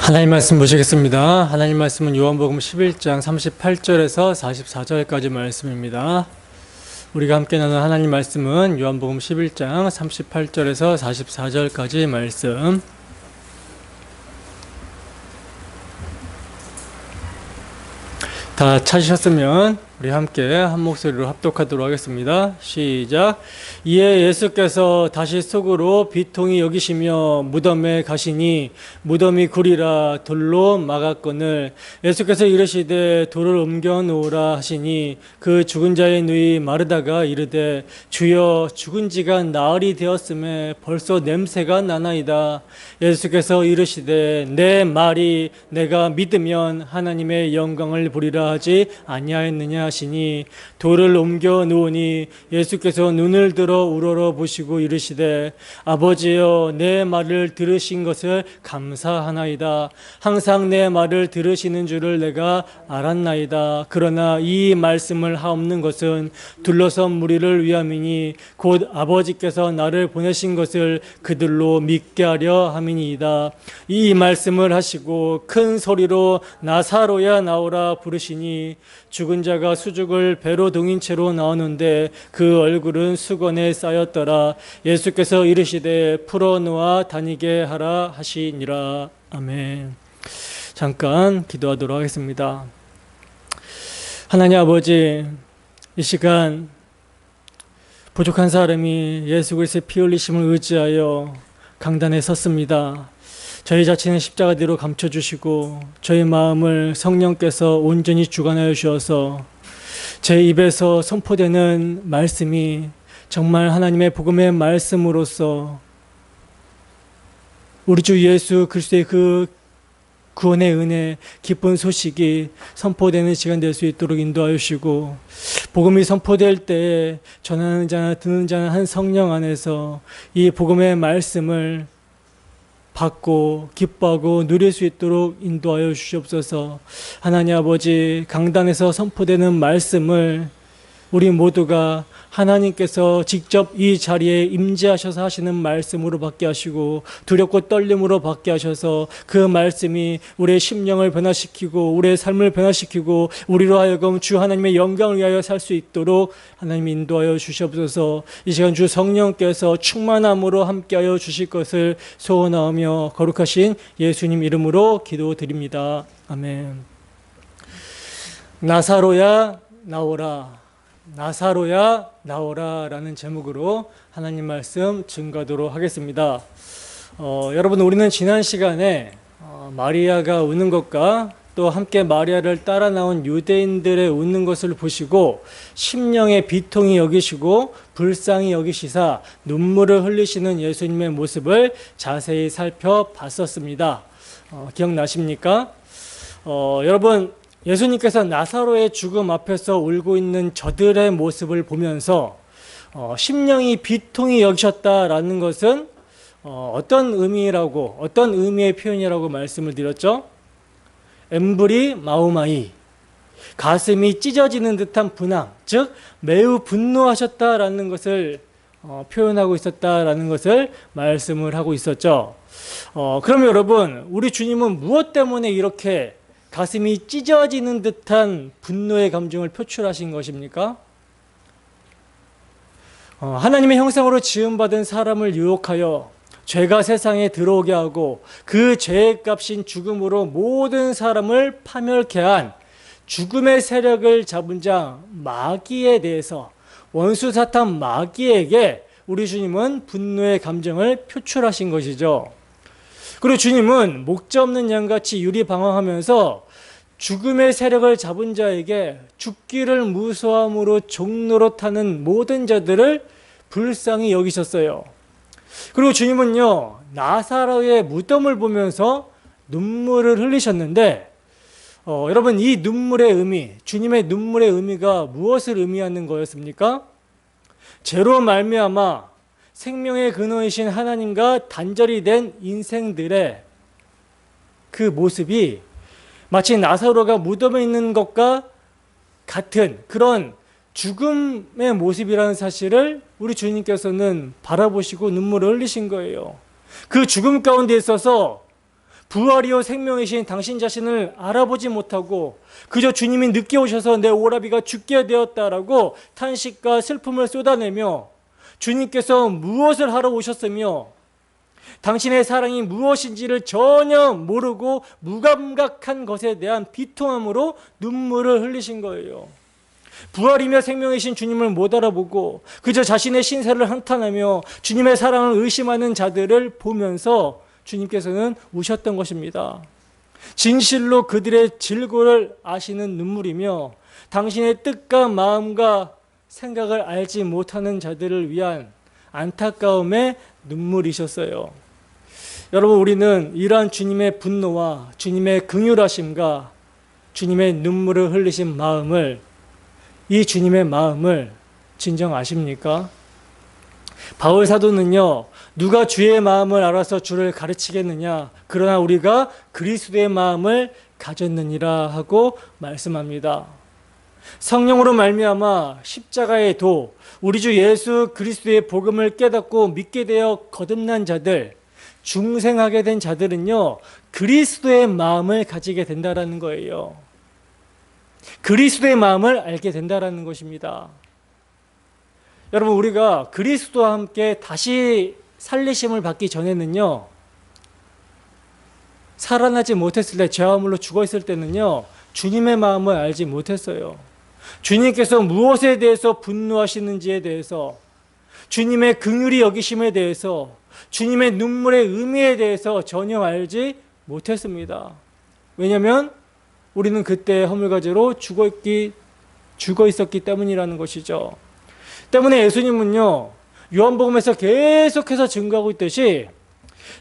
하나님 말씀 보시겠습니다. 하나님 말씀은 요한복음 11장 38절에서 44절까지 말씀입니다. 우리가 함께 나눈 하나님 말씀은 요한복음 11장 38절에서 44절까지 말씀. 다 찾으셨으면 우리 함께 한 목소리로 합독하도록 하겠습니다. 시작. 이에 예수께서 다시 속으로 비통히 여기시며 무덤에 가시니 무덤이 구리라 돌로 막았거늘 예수께서 이르시되 돌을 옮겨 놓으라 하시니 그 죽은 자의 누이 마르다가 이르되 주여 죽은 지가 나흘이 되었음에 벌써 냄새가 나나이다. 예수께서 이르시되 내 말이 내가 믿으면 하나님의 영광을 보리라 하지 아니하였느냐 하시니 돌을 옮겨 놓으니 예수께서 눈을 들어 우러러 보시고 이르시되 아버지여 내 말을 들으신 것을 감사하나이다. 항상 내 말을 들으시는 줄을 내가 알았나이다. 그러나 이 말씀을 하옵는 것은 둘러선 무리를 위함이니 곧 아버지께서 나를 보내신 것을 그들로 믿게 하려 함이니이다. 이 말씀을 하시고 큰 소리로 나사로야 나오라 부르시니 죽은 자가 수죽을 배로 동인 채로 나오는데 그 얼굴은 수건에 쌓였더라. 예수께서 이르시되 풀어놓아 다니게 하라 하시니라. 아멘. 잠깐 기도하도록 하겠습니다. 하나님 아버지, 이 시간 부족한 사람이 예수 그리스도의 피 흘리심을 의지하여 강단에 섰습니다. 저희 자신의 십자가 뒤로 감춰주시고 저희 마음을 성령께서 온전히 주관하여 주셔서 제 입에서 선포되는 말씀이 정말 하나님의 복음의 말씀으로서 우리 주 예수 그리스도의 그 구원의 은혜, 기쁜 소식이 선포되는 시간 될 수 있도록 인도하여 주시고 복음이 선포될 때에 전하는 자나 듣는 자나 한 성령 안에서 이 복음의 말씀을 받고 기뻐하고 누릴 수 있도록 인도하여 주시옵소서. 하나님 아버지, 강단에서 선포되는 말씀을 우리 모두가 하나님께서 직접 이 자리에 임재하셔서 하시는 말씀으로 받게 하시고 두렵고 떨림으로 받게 하셔서 그 말씀이 우리의 심령을 변화시키고 우리의 삶을 변화시키고 우리로 하여금 주 하나님의 영광을 위하여 살 수 있도록 하나님 인도하여 주시옵소서. 이 시간 주 성령께서 충만함으로 함께하여 주실 것을 소원하며 거룩하신 예수님 이름으로 기도드립니다. 아멘. 나사로야 나오라. 나사로야 나오라 라는 제목으로 하나님 말씀 증거하도록 하겠습니다. 여러분, 우리는 지난 시간에 마리아가 우는 것과 또 함께 마리아를 따라 나온 유대인들의 웃는 것을 보시고 심령의 비통히 여기시고 불쌍히 여기시사 눈물을 흘리시는 예수님의 모습을 자세히 살펴봤었습니다. 기억나십니까? 여러분, 예수님께서 나사로의 죽음 앞에서 울고 있는 저들의 모습을 보면서 심령이 비통히 여기셨다라는 것은 어떤 의미라고, 어떤 의미의 표현이라고 말씀을 드렸죠? 엠브리 마우마이, 가슴이 찢어지는 듯한 분함, 즉 매우 분노하셨다라는 것을 표현하고 있었다라는 것을 말씀을 하고 있었죠. 그럼 여러분, 우리 주님은 무엇 때문에 이렇게 가슴이 찢어지는 듯한 분노의 감정을 표출하신 것입니까? 하나님의 형상으로 지음받은 사람을 유혹하여 죄가 세상에 들어오게 하고 그 죄의 값인 죽음으로 모든 사람을 파멸케 한 죽음의 세력을 잡은 자 마귀에 대해서, 원수 사탄 마귀에게 우리 주님은 분노의 감정을 표출하신 것이죠. 그리고 주님은 목자 없는 양같이 유리방황하면서 죽음의 세력을 잡은 자에게 죽기를 무서함으로 종로로 타는 모든 자들을 불쌍히 여기셨어요. 그리고 주님은요, 나사로의 무덤을 보면서 눈물을 흘리셨는데 여러분, 이 눈물의 의미, 주님의 눈물의 의미가 무엇을 의미하는 거였습니까? 죄로 말미암아 생명의 근원이신 하나님과 단절이 된 인생들의 그 모습이 마치 나사로가 무덤에 있는 것과 같은 그런 죽음의 모습이라는 사실을 우리 주님께서는 바라보시고 눈물을 흘리신 거예요. 그 죽음 가운데 있어서 부활이요 생명이신 당신 자신을 알아보지 못하고 그저 주님이 늦게 오셔서 내 오라비가 죽게 되었다라고 탄식과 슬픔을 쏟아내며 주님께서 무엇을 하러 오셨으며 당신의 사랑이 무엇인지를 전혀 모르고 무감각한 것에 대한 비통함으로 눈물을 흘리신 거예요. 부활이며 생명이신 주님을 못 알아보고 그저 자신의 신세를 한탄하며 주님의 사랑을 의심하는 자들을 보면서 주님께서는 우셨던 것입니다. 진실로 그들의 질고를 아시는 눈물이며 당신의 뜻과 마음과 생각을 알지 못하는 자들을 위한 안타까움의 눈물이셨어요. 여러분, 우리는 이러한 주님의 분노와 주님의 긍휼하심과 주님의 눈물을 흘리신 마음을, 이 주님의 마음을 진정 아십니까? 바울 사도는요, 누가 주의 마음을 알아서 주를 가르치겠느냐, 그러나 우리가 그리스도의 마음을 가졌느니라 하고 말씀합니다. 성령으로 말미암아 십자가의 도, 우리 주 예수 그리스도의 복음을 깨닫고 믿게 되어 거듭난 자들, 중생하게 된 자들은요, 그리스도의 마음을 가지게 된다라는 거예요. 그리스도의 마음을 알게 된다라는 것입니다. 여러분, 우리가 그리스도와 함께 다시 살리심을 받기 전에는요, 살아나지 못했을 때, 죄화물로 죽어 있을 때는요, 주님의 마음을 알지 못했어요. 주님께서 무엇에 대해서 분노하시는지에 대해서, 주님의 긍휼히 여기심에 대해서, 주님의 눈물의 의미에 대해서 전혀 알지 못했습니다. 왜냐하면 우리는 그때 허물과제로 죽어 있었기 때문이라는 것이죠. 때문에 예수님은요, 요한복음에서 계속해서 증거하고 있듯이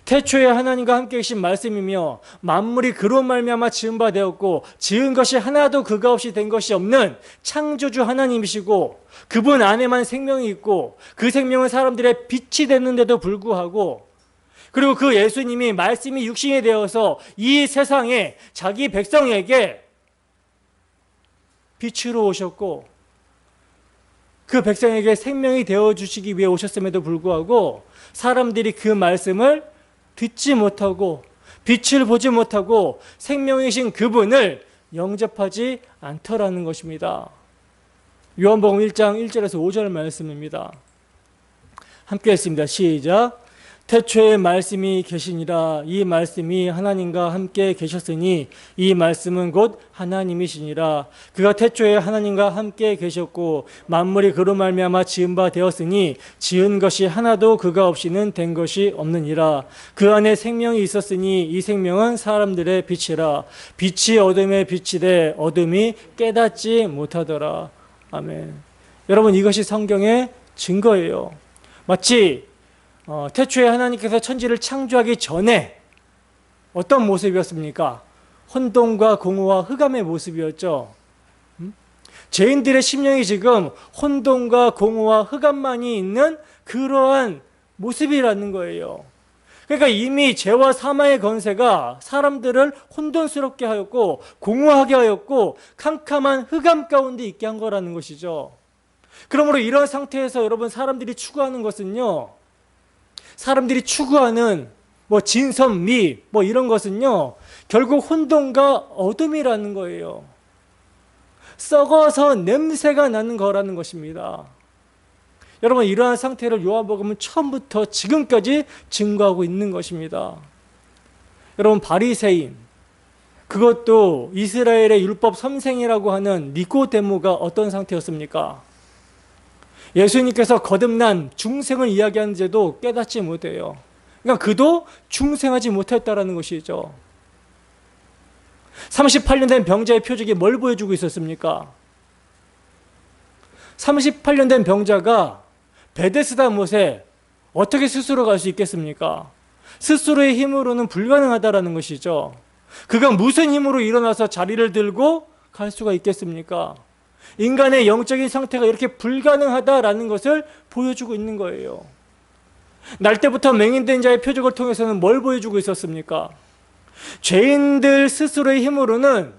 태초에 하나님과 함께 계신 말씀이며 만물이 그로 말미암아 지은 바 되었고 지은 것이 하나도 그가 없이 된 것이 없는 창조주 하나님이시고 그분 안에만 생명이 있고 그 생명은 사람들의 빛이 됐는데도 불구하고, 그리고 그 예수님이 말씀이 육신이 되어서 이 세상에 자기 백성에게 빛으로 오셨고 그 백성에게 생명이 되어주시기 위해 오셨음에도 불구하고 사람들이 그 말씀을 듣지 못하고 빛을 보지 못하고 생명이신 그분을 영접하지 않더라는 것입니다. 요한복음 1장 1절에서 5절 말씀입니다. 함께 했습니다. 시작. 태초에 말씀이 계시니라. 이 말씀이 하나님과 함께 계셨으니 이 말씀은 곧 하나님이시니라. 그가 태초에 하나님과 함께 계셨고 만물이 그로 말미암아 지은 바 되었으니 지은 것이 하나도 그가 없이는 된 것이 없느니라. 그 안에 생명이 있었으니 이 생명은 사람들의 빛이라. 빛이 어둠에 빛이되 어둠이 깨닫지 못하더라. 아멘. 여러분, 이것이 성경의 증거예요. 마치 태초에 하나님께서 천지를 창조하기 전에 어떤 모습이었습니까? 혼돈과 공허와 흑암의 모습이었죠. 죄인들의 심령이 지금 혼돈과 공허와 흑암만이 있는 그러한 모습이라는 거예요. 그러니까 이미 죄와 사망의 권세가 사람들을 혼돈스럽게 하였고 공허하게 하였고 캄캄한 흑암 가운데 있게 한 거라는 것이죠. 그러므로 이런 상태에서 여러분, 사람들이 추구하는 것은요, 사람들이 추구하는 진선미 이런 것은요, 결국 혼돈과 어둠이라는 거예요. 썩어서 냄새가 나는 거라는 것입니다. 여러분, 이러한 상태를 요한복음은 처음부터 지금까지 증거하고 있는 것입니다. 여러분, 바리새인, 그것도 이스라엘의 율법 선생이라고 하는 니고데모가 어떤 상태였습니까? 예수님께서 거듭난 중생을 이야기하는데도 깨닫지 못해요. 그러니까 그도 중생하지 못했다라는 것이죠. 38년 된 병자의 표적이 뭘 보여주고 있었습니까? 38년 된 병자가 베데스다 못에 어떻게 스스로 갈 수 있겠습니까? 스스로의 힘으로는 불가능하다라는 것이죠. 그가 무슨 힘으로 일어나서 자리를 들고 갈 수가 있겠습니까? 인간의 영적인 상태가 이렇게 불가능하다라는 것을 보여주고 있는 거예요. 날 때부터 맹인된 자의 표적을 통해서는 뭘 보여주고 있었습니까? 죄인들 스스로의 힘으로는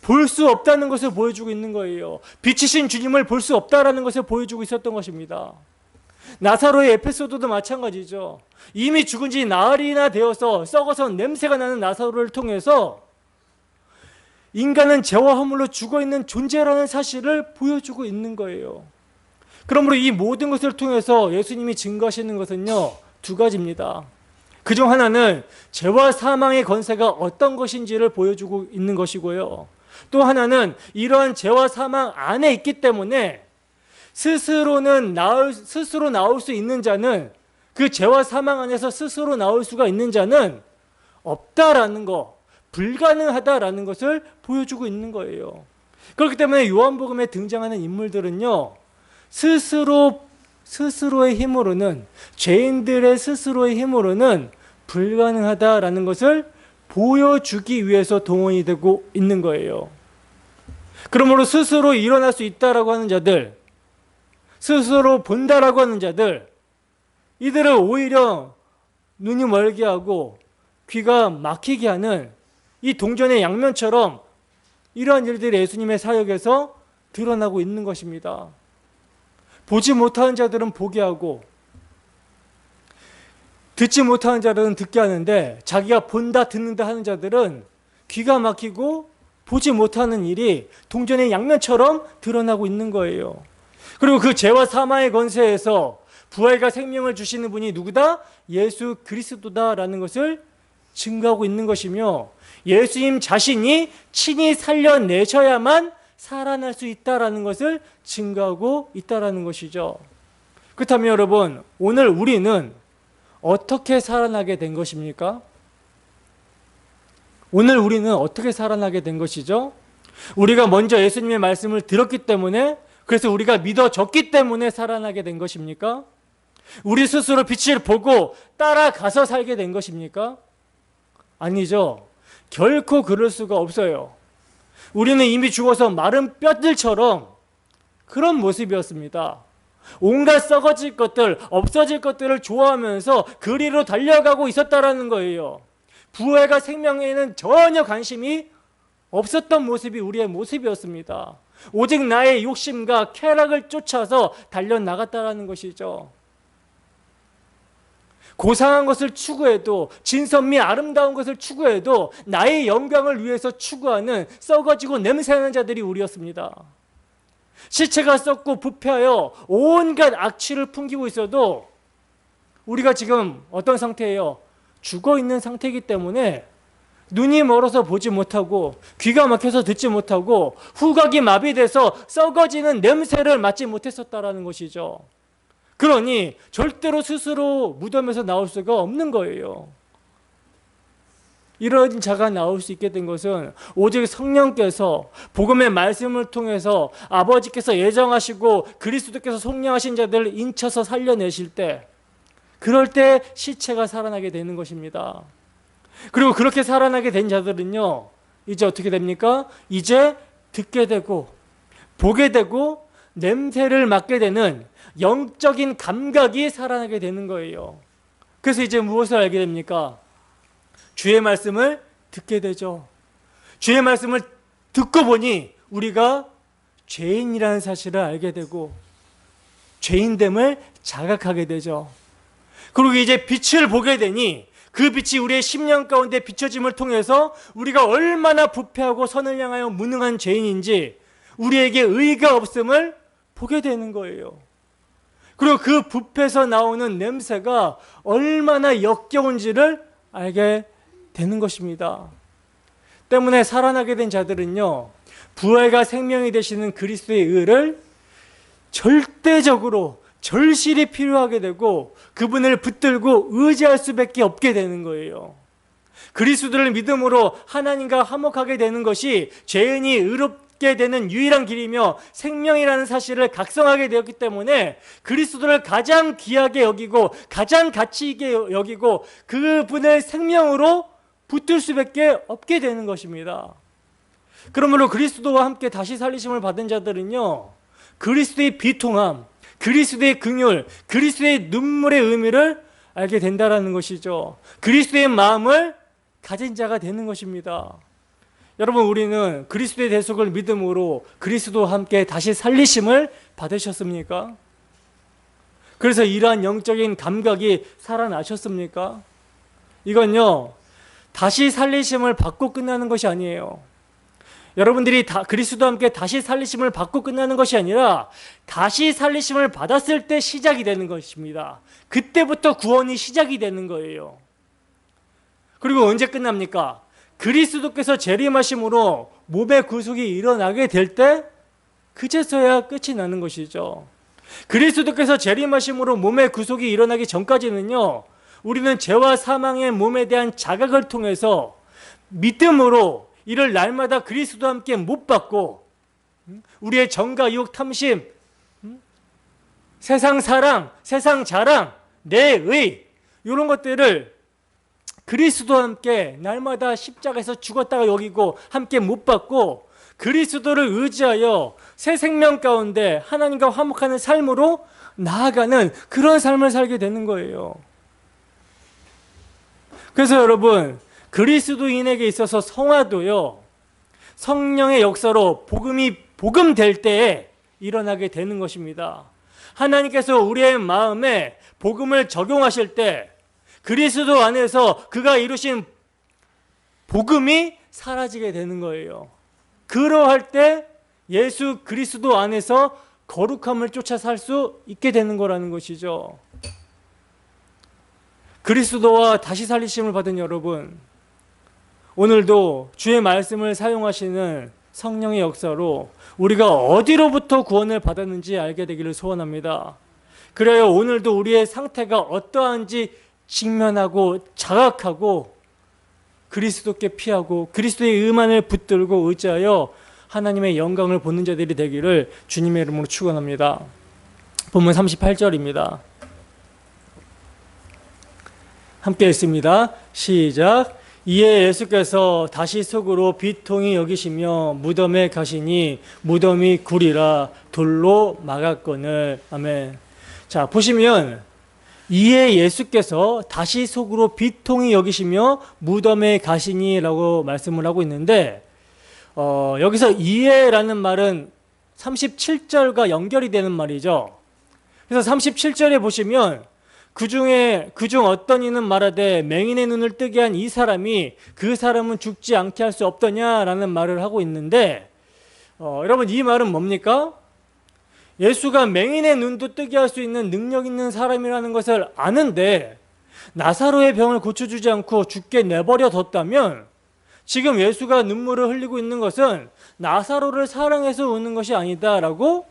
볼 수 없다는 것을 보여주고 있는 거예요. 빛이신 주님을 볼 수 없다라는 것을 보여주고 있었던 것입니다. 나사로의 에피소드도 마찬가지죠. 이미 죽은 지 나흘이나 되어서 썩어서 냄새가 나는 나사로를 통해서 인간은 죄와 허물로 죽어있는 존재라는 사실을 보여주고 있는 거예요. 그러므로 이 모든 것을 통해서 예수님이 증거하시는 것은요, 두 가지입니다. 그중 하나는 죄와 사망의 권세가 어떤 것인지를 보여주고 있는 것이고요. 또 하나는 이러한 죄와 사망 안에 있기 때문에 스스로 나올 수 있는 자는, 그 죄와 사망 안에서 스스로 나올 수가 있는 자는 없다라는 거, 불가능하다라는 것을 보여주고 있는 거예요. 그렇기 때문에 요한복음에 등장하는 인물들은요, 스스로의 힘으로는, 죄인들의 스스로의 힘으로는 불가능하다라는 것을 보여주기 위해서 동원이 되고 있는 거예요. 그러므로 스스로 일어날 수 있다라고 하는 자들, 스스로 본다라고 하는 자들, 이들을 오히려 눈이 멀게 하고 귀가 막히게 하는 이 동전의 양면처럼 이러한 일들이 예수님의 사역에서 드러나고 있는 것입니다. 보지 못하는 자들은 보게 하고 듣지 못하는 자들은 듣게 하는데, 자기가 본다 듣는다 하는 자들은 귀가 막히고 보지 못하는 일이 동전의 양면처럼 드러나고 있는 거예요. 그리고 그 죄와 사망의 권세에서 부활과 생명을 주시는 분이 누구다? 예수 그리스도다라는 것을 증거하고 있는 것이며, 예수님 자신이 친히 살려내셔야만 살아날 수 있다라는 것을 증거하고 있다라는 것이죠. 그렇다면 여러분, 오늘 우리는 어떻게 살아나게 된 것입니까? 오늘 우리는 어떻게 살아나게 된 것이죠? 우리가 먼저 예수님의 말씀을 들었기 때문에, 그래서 우리가 믿어졌기 때문에 살아나게 된 것입니까? 우리 스스로 빛을 보고 따라가서 살게 된 것입니까? 아니죠. 결코 그럴 수가 없어요. 우리는 이미 죽어서 마른 뼈들처럼 그런 모습이었습니다. 온갖 썩어질 것들, 없어질 것들을 좋아하면서 그리로 달려가고 있었다라는 거예요. 부활과 생명에는 전혀 관심이 없었던 모습이 우리의 모습이었습니다. 오직 나의 욕심과 쾌락을 쫓아서 달려나갔다라는 것이죠. 고상한 것을 추구해도, 진선미 아름다운 것을 추구해도 나의 영광을 위해서 추구하는 썩어지고 냄새나는 자들이 우리였습니다. 시체가 썩고 부패하여 온갖 악취를 풍기고 있어도 우리가 지금 어떤 상태예요? 죽어있는 상태이기 때문에 눈이 멀어서 보지 못하고 귀가 막혀서 듣지 못하고 후각이 마비돼서 썩어지는 냄새를 맡지 못했었다라는 것이죠. 그러니 절대로 스스로 무덤에서 나올 수가 없는 거예요. 이런 자가 나올 수 있게 된 것은 오직 성령께서 복음의 말씀을 통해서 아버지께서 예정하시고 그리스도께서 속량하신 자들을 인쳐서 살려내실 때, 그럴 때 시체가 살아나게 되는 것입니다. 그리고 그렇게 살아나게 된 자들은요, 이제 어떻게 됩니까? 이제 듣게 되고 보게 되고 냄새를 맡게 되는 영적인 감각이 살아나게 되는 거예요. 그래서 이제 무엇을 알게 됩니까? 주의 말씀을 듣게 되죠. 주의 말씀을 듣고 보니 우리가 죄인이라는 사실을 알게 되고 죄인됨을 자각하게 되죠. 그리고 이제 빛을 보게 되니 그 빛이 우리의 심령 가운데 비춰짐을 통해서 우리가 얼마나 부패하고 선을 향하여 무능한 죄인인지, 우리에게 의가 없음을 보게 되는 거예요. 그리고 그 부패에서 나오는 냄새가 얼마나 역겨운지를 알게 되는 것입니다. 때문에 살아나게 된 자들은요, 부활과 생명이 되시는 그리스도의 의를 절대적으로 절실히 필요하게 되고 그분을 붙들고 의지할 수밖에 없게 되는 거예요. 그리스도를 믿음으로 하나님과 화목하게 되는 것이 죄인이 의롭게 되는 유일한 길이며 생명이라는 사실을 각성하게 되었기 때문에 그리스도를 가장 귀하게 여기고 가장 가치 있게 여기고 그분의 생명으로 붙들 수밖에 없게 되는 것입니다. 그러므로 그리스도와 함께 다시 살리심을 받은 자들은요, 그리스도의 비통함, 그리스도의 긍휼, 그리스도의 눈물의 의미를 알게 된다라는 것이죠. 그리스도의 마음을 가진 자가 되는 것입니다. 여러분, 우리는 그리스도의 대속을 믿음으로 그리스도와 함께 다시 살리심을 받으셨습니까? 그래서 이러한 영적인 감각이 살아나셨습니까? 이건요, 다시 살리심을 받고 끝나는 것이 아니에요. 여러분들이 그리스도와 함께 다시 살리심을 받고 끝나는 것이 아니라 다시 살리심을 받았을 때 시작이 되는 것입니다. 그때부터 구원이 시작이 되는 거예요. 그리고 언제 끝납니까? 그리스도께서 재림하심으로 몸의 구속이 일어나게 될 때 그제서야 끝이 나는 것이죠. 그리스도께서 재림하심으로 몸의 구속이 일어나기 전까지는요, 우리는 죄와 사망의 몸에 대한 자각을 통해서 믿음으로 이를 날마다 그리스도와 함께 못 받고 우리의 정과 유혹 탐심, 세상 사랑, 세상 자랑, 내 의, 이런 것들을 그리스도와 함께 날마다 십자가에서 죽었다가 여기고 함께 못 받고 그리스도를 의지하여 새 생명 가운데 하나님과 화목하는 삶으로 나아가는 그런 삶을 살게 되는 거예요. 그래서 여러분, 그리스도인에게 있어서 성화도요, 성령의 역사로 복음될 때에 일어나게 되는 것입니다. 하나님께서 우리의 마음에 복음을 적용하실 때 그리스도 안에서 그가 이루신 복음이 사라지게 되는 거예요. 그러할 때 예수 그리스도 안에서 거룩함을 쫓아 살 수 있게 되는 거라는 것이죠. 그리스도와 다시 살리심을 받은 여러분, 오늘도 주의 말씀을 사용하시는 성령의 역사로 우리가 어디로부터 구원을 받았는지 알게 되기를 소원합니다. 그래야 오늘도 우리의 상태가 어떠한지 직면하고 자각하고 그리스도께 피하고 그리스도의 의만을 붙들고 의지하여 하나님의 영광을 보는 자들이 되기를 주님의 이름으로 축원합니다. 본문 38절입니다. 함께 읽습니다. 시작. 이에 예수께서 다시 속으로 비통히 여기시며 무덤에 가시니 무덤이 굴이라 돌로 막았거늘. 아멘. 자, 보시면 이에 예수께서 다시 속으로 비통히 여기시며 무덤에 가시니라고 말씀을 하고 있는데 여기서 이에라는 말은 37절과 연결이 되는 말이죠. 그래서 37절에 보시면 그중 어떤 이는 말하되 맹인의 눈을 뜨게 한 이 사람이 그 사람은 죽지 않게 할 수 없더냐라는 말을 하고 있는데 여러분, 이 말은 뭡니까? 예수가 맹인의 눈도 뜨게 할 수 있는 능력 있는 사람이라는 것을 아는데 나사로의 병을 고쳐주지 않고 죽게 내버려 뒀다면 지금 예수가 눈물을 흘리고 있는 것은 나사로를 사랑해서 우는 것이 아니다라고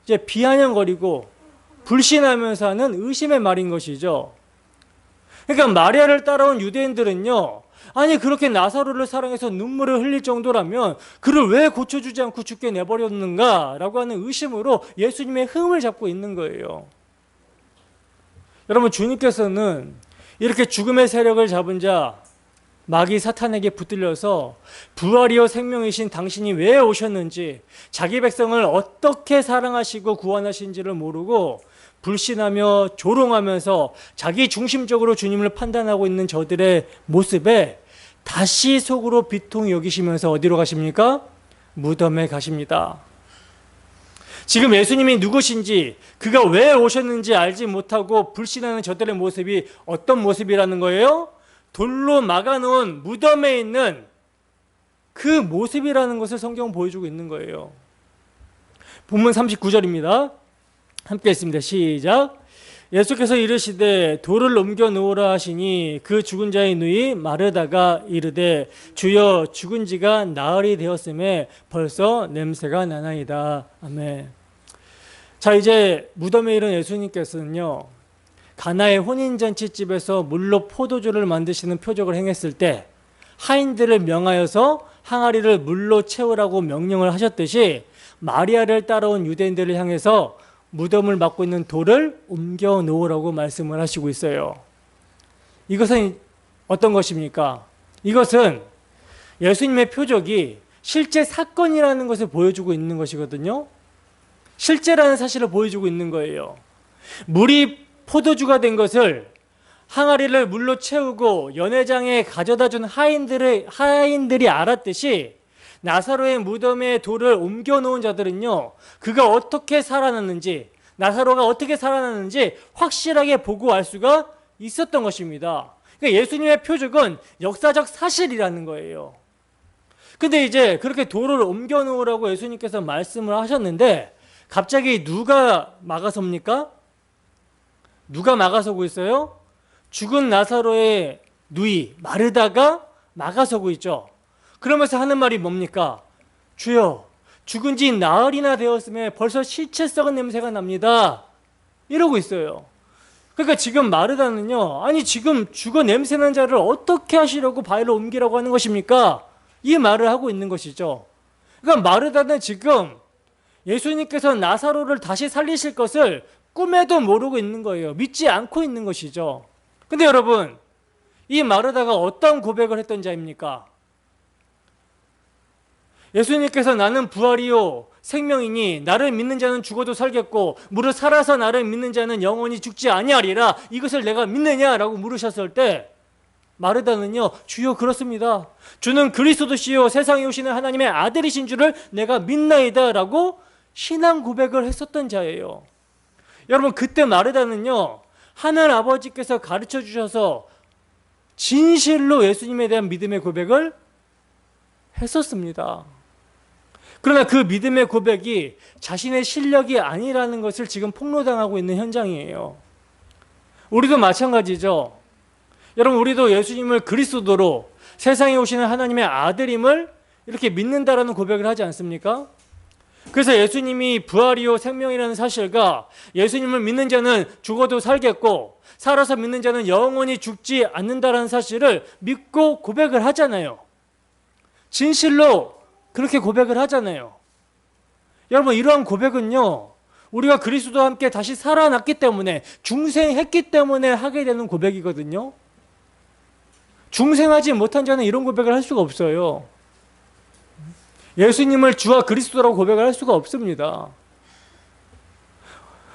이제 비아냥거리고 불신하면서 하는 의심의 말인 것이죠. 그러니까 마리아를 따라온 유대인들은요, 아니 그렇게 나사로를 사랑해서 눈물을 흘릴 정도라면 그를 왜 고쳐주지 않고 죽게 내버렸는가 라고 하는 의심으로 예수님의 흠을 잡고 있는 거예요. 여러분, 주님께서는 이렇게 죽음의 세력을 잡은 자 마귀 사탄에게 붙들려서 부활이요 생명이신 당신이 왜 오셨는지, 자기 백성을 어떻게 사랑하시고 구원하신지를 모르고 불신하며 조롱하면서 자기 중심적으로 주님을 판단하고 있는 저들의 모습에 다시 속으로 비통히 여기시면서 어디로 가십니까? 무덤에 가십니다. 지금 예수님이 누구신지, 그가 왜 오셨는지 알지 못하고 불신하는 저들의 모습이 어떤 모습이라는 거예요? 돌로 막아놓은 무덤에 있는 그 모습이라는 것을 성경은 보여주고 있는 거예요. 본문 39절입니다. 함께 읽습니다. 시작. 예수께서 이르시되 돌을 옮겨 놓으라 하시니 그 죽은 자의 누이 마르다가 이르되 주여 죽은 지가 나흘이 되었음에 벌써 냄새가 나나이다. 아멘. 자, 이제 무덤에 이른 예수님께서는요, 가나의 혼인잔치집에서 물로 포도주를 만드시는 표적을 행했을 때 하인들을 명하여서 항아리를 물로 채우라고 명령을 하셨듯이 마리아를 따라온 유대인들을 향해서 무덤을 막고 있는 돌을 옮겨 놓으라고 말씀을 하시고 있어요. 이것은 어떤 것입니까? 이것은 예수님의 표적이 실제 사건이라는 것을 보여주고 있는 것이거든요. 실제라는 사실을 보여주고 있는 거예요. 물이 포도주가 된 것을 항아리를 물로 채우고 연회장에 가져다 준 하인들이 알았듯이 나사로의 무덤에 돌을 옮겨 놓은 자들은요, 그가 어떻게 살아났는지, 나사로가 어떻게 살아났는지 확실하게 보고 알 수가 있었던 것입니다. 그러니까 예수님의 표적은 역사적 사실이라는 거예요. 근데 이제 그렇게 돌을 옮겨 놓으라고 예수님께서 말씀을 하셨는데 갑자기 누가 막아섭니까? 누가 막아서고 있어요? 죽은 나사로의 누이 마르다가 막아서고 있죠. 그러면서 하는 말이 뭡니까? 주여, 죽은 지 나흘이나 되었음에 벌써 시체 썩은 냄새가 납니다. 이러고 있어요. 그러니까 지금 마르다는요, 아니 지금 죽어 냄새난 자를 어떻게 하시려고 바위를 옮기라고 하는 것입니까? 이 말을 하고 있는 것이죠. 그러니까 마르다는 지금 예수님께서 나사로를 다시 살리실 것을 꿈에도 모르고 있는 거예요. 믿지 않고 있는 것이죠. 근데 여러분, 이 마르다가 어떤 고백을 했던 자입니까? 예수님께서 나는 부활이요 생명이니 나를 믿는 자는 죽어도 살겠고 무릇 살아서 나를 믿는 자는 영원히 죽지 아니하리라. 이것을 내가 믿느냐라고 물으셨을 때 마르다는요, 주여 그렇습니다. 주는 그리스도시요 세상에 오시는 하나님의 아들이신 줄을 내가 믿나이다 라고 신앙 고백을 했었던 자예요. 여러분, 그때 마르다는요, 하늘 아버지께서 가르쳐 주셔서 진실로 예수님에 대한 믿음의 고백을 했었습니다. 그러나 그 믿음의 고백이 자신의 실력이 아니라는 것을 지금 폭로당하고 있는 현장이에요. 우리도 마찬가지죠. 여러분, 우리도 예수님을 그리스도로 세상에 오시는 하나님의 아들임을 이렇게 믿는다라는 고백을 하지 않습니까? 그래서 예수님이 부활이요 생명이라는 사실과 예수님을 믿는 자는 죽어도 살겠고 살아서 믿는 자는 영원히 죽지 않는다라는 사실을 믿고 고백을 하잖아요. 진실로 그렇게 고백을 하잖아요. 여러분, 이러한 고백은요, 우리가 그리스도와 함께 다시 살아났기 때문에, 중생했기 때문에 하게 되는 고백이거든요. 중생하지 못한 자는 이런 고백을 할 수가 없어요. 예수님을 주와 그리스도라고 고백을 할 수가 없습니다.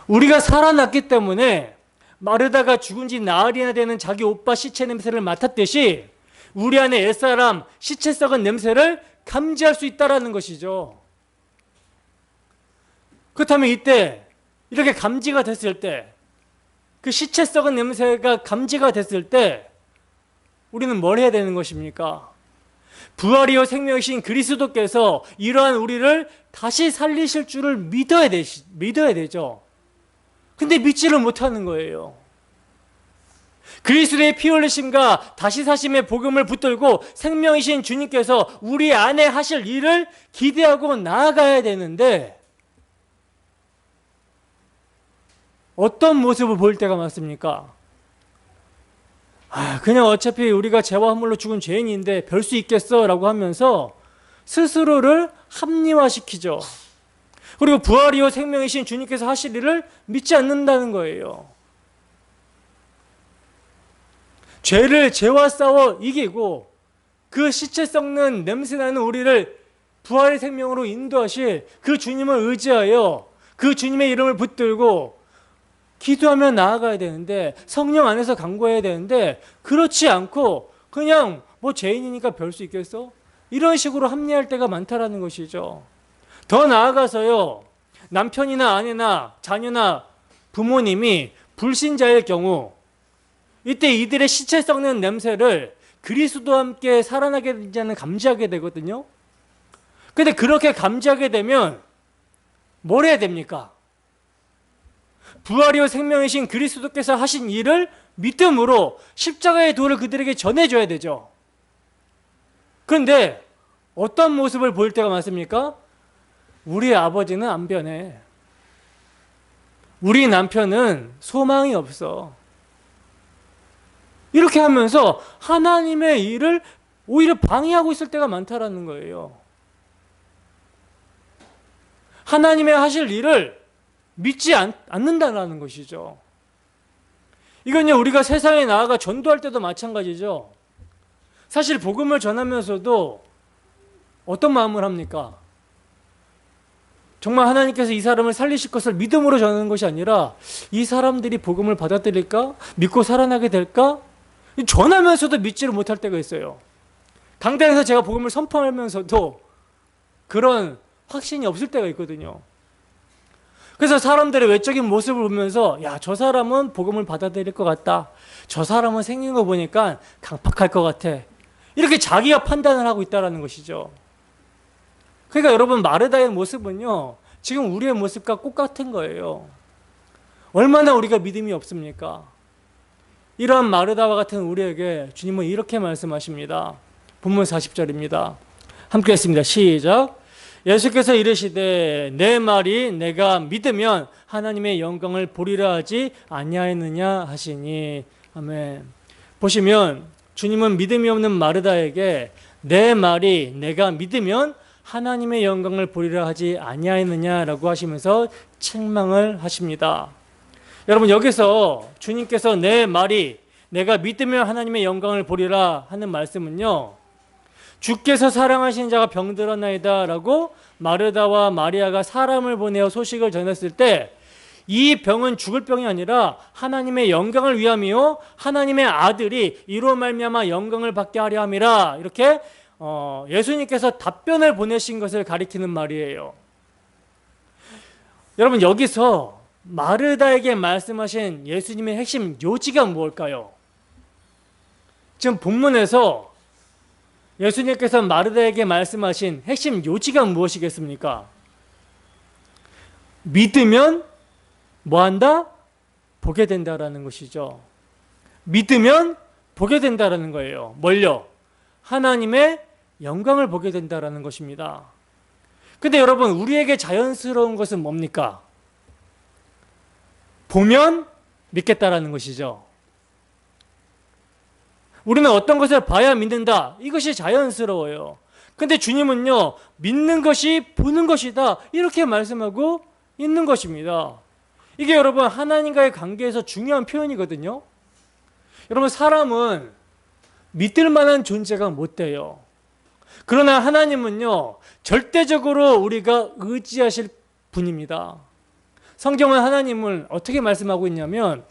우리가 살아났기 때문에 마르다가 죽은 지 나흘이나 되는 자기 오빠 시체 냄새를 맡았듯이 우리 안에 옛사람 시체 썩은 냄새를 감지할 수 있다는 것이죠. 그렇다면 이때 이렇게 감지가 됐을 때, 그 시체 썩은 냄새가 감지가 됐을 때 우리는 뭘 해야 되는 것입니까? 부활이요 생명이신 그리스도께서 이러한 우리를 다시 살리실 줄을 믿어야 되죠. 근데 믿지를 못하는 거예요. 그리스도의 피 흘리심과 다시 사심의 복음을 붙들고 생명이신 주님께서 우리 안에 하실 일을 기대하고 나아가야 되는데 어떤 모습을 보일 때가 많습니까? 그냥 어차피 우리가 죄와 허물로 죽은 죄인인데 별 수 있겠어 라고 하면서 스스로를 합리화시키죠. 그리고 부활이요 생명이신 주님께서 하실 일을 믿지 않는다는 거예요. 죄와 싸워 이기고 그 시체 썩는 냄새나는 우리를 부활의 생명으로 인도하실 그 주님을 의지하여 그 주님의 이름을 붙들고 기도하며 나아가야 되는데, 성령 안에서 간구해야 되는데, 그렇지 않고 그냥 뭐 죄인이니까 별 수 있겠어? 이런 식으로 합리할 때가 많다라는 것이죠. 더 나아가서요, 남편이나 아내나 자녀나 부모님이 불신자일 경우 이때 이들의 시체 썩는 냄새를 그리스도와 함께 살아나게 되지 않는 감지하게 되거든요. 근데 그렇게 감지하게 되면 뭘 해야 됩니까? 부활이요 생명이신 그리스도께서 하신 일을 믿음으로 십자가의 도를 그들에게 전해줘야 되죠. 그런데 어떤 모습을 보일 때가 많습니까? 우리 아버지는 안 변해. 우리 남편은 소망이 없어. 이렇게 하면서 하나님의 일을 오히려 방해하고 있을 때가 많다라는 거예요. 하나님의 하실 일을 믿지 않는다는 것이죠. 이건요, 우리가 세상에 나아가 전도할 때도 마찬가지죠. 사실 복음을 전하면서도 어떤 마음을 합니까? 정말 하나님께서 이 사람을 살리실 것을 믿음으로 전하는 것이 아니라 이 사람들이 복음을 받아들일까? 믿고 살아나게 될까? 전하면서도 믿지를 못할 때가 있어요. 강단에서 제가 복음을 선포하면서도 그런 확신이 없을 때가 있거든요. 그래서 사람들의 외적인 모습을 보면서 야, 저 사람은 복음을 받아들일 것 같다. 저 사람은 생긴 거 보니까 강팍할 것 같아. 이렇게 자기가 판단을 하고 있다는 것이죠. 그러니까 여러분, 마르다의 모습은요, 지금 우리의 모습과 똑같은 거예요. 얼마나 우리가 믿음이 없습니까? 이러한 마르다와 같은 우리에게 주님은 이렇게 말씀하십니다. 본문 40절입니다. 함께 했습니다. 시작. 예수께서 이르시되 내 말이 내가 믿으면 하나님의 영광을 보리라 하지 아니하였느냐 하시니. 아멘. 보시면 주님은 믿음이 없는 마르다에게 내 말이 내가 믿으면 하나님의 영광을 보리라 하지 아니하였느냐라고 하시면서 책망을 하십니다. 여러분, 여기서 주님께서 내 말이 내가 믿으면 하나님의 영광을 보리라 하는 말씀은요, 주께서 사랑하시는 자가 병들었나이다 라고 마르다와 마리아가 사람을 보내어 소식을 전했을 때 이 병은 죽을 병이 아니라 하나님의 영광을 위함이요 하나님의 아들이 이로 말미암아 영광을 받게 하려 함이라, 이렇게 예수님께서 답변을 보내신 것을 가리키는 말이에요. 여러분, 여기서 마르다에게 말씀하신 예수님의 핵심 요지가 무엇일까요? 지금 본문에서 예수님께서 마르다에게 말씀하신 핵심 요지가 무엇이겠습니까? 믿으면 뭐한다? 보게 된다라는 것이죠. 믿으면 보게 된다라는 거예요. 뭘요? 하나님의 영광을 보게 된다라는 것입니다. 근데 여러분, 우리에게 자연스러운 것은 뭡니까? 보면 믿겠다라는 것이죠. 우리는 어떤 것을 봐야 믿는다, 이것이 자연스러워요. 근데 주님은요, 믿는 것이 보는 것이다, 이렇게 말씀하고 있는 것입니다. 이게 여러분, 하나님과의 관계에서 중요한 표현이거든요. 여러분, 사람은 믿을 만한 존재가 못 돼요. 그러나 하나님은요, 절대적으로 우리가 의지하실 분입니다. 성경은 하나님을 어떻게 말씀하고 있냐면,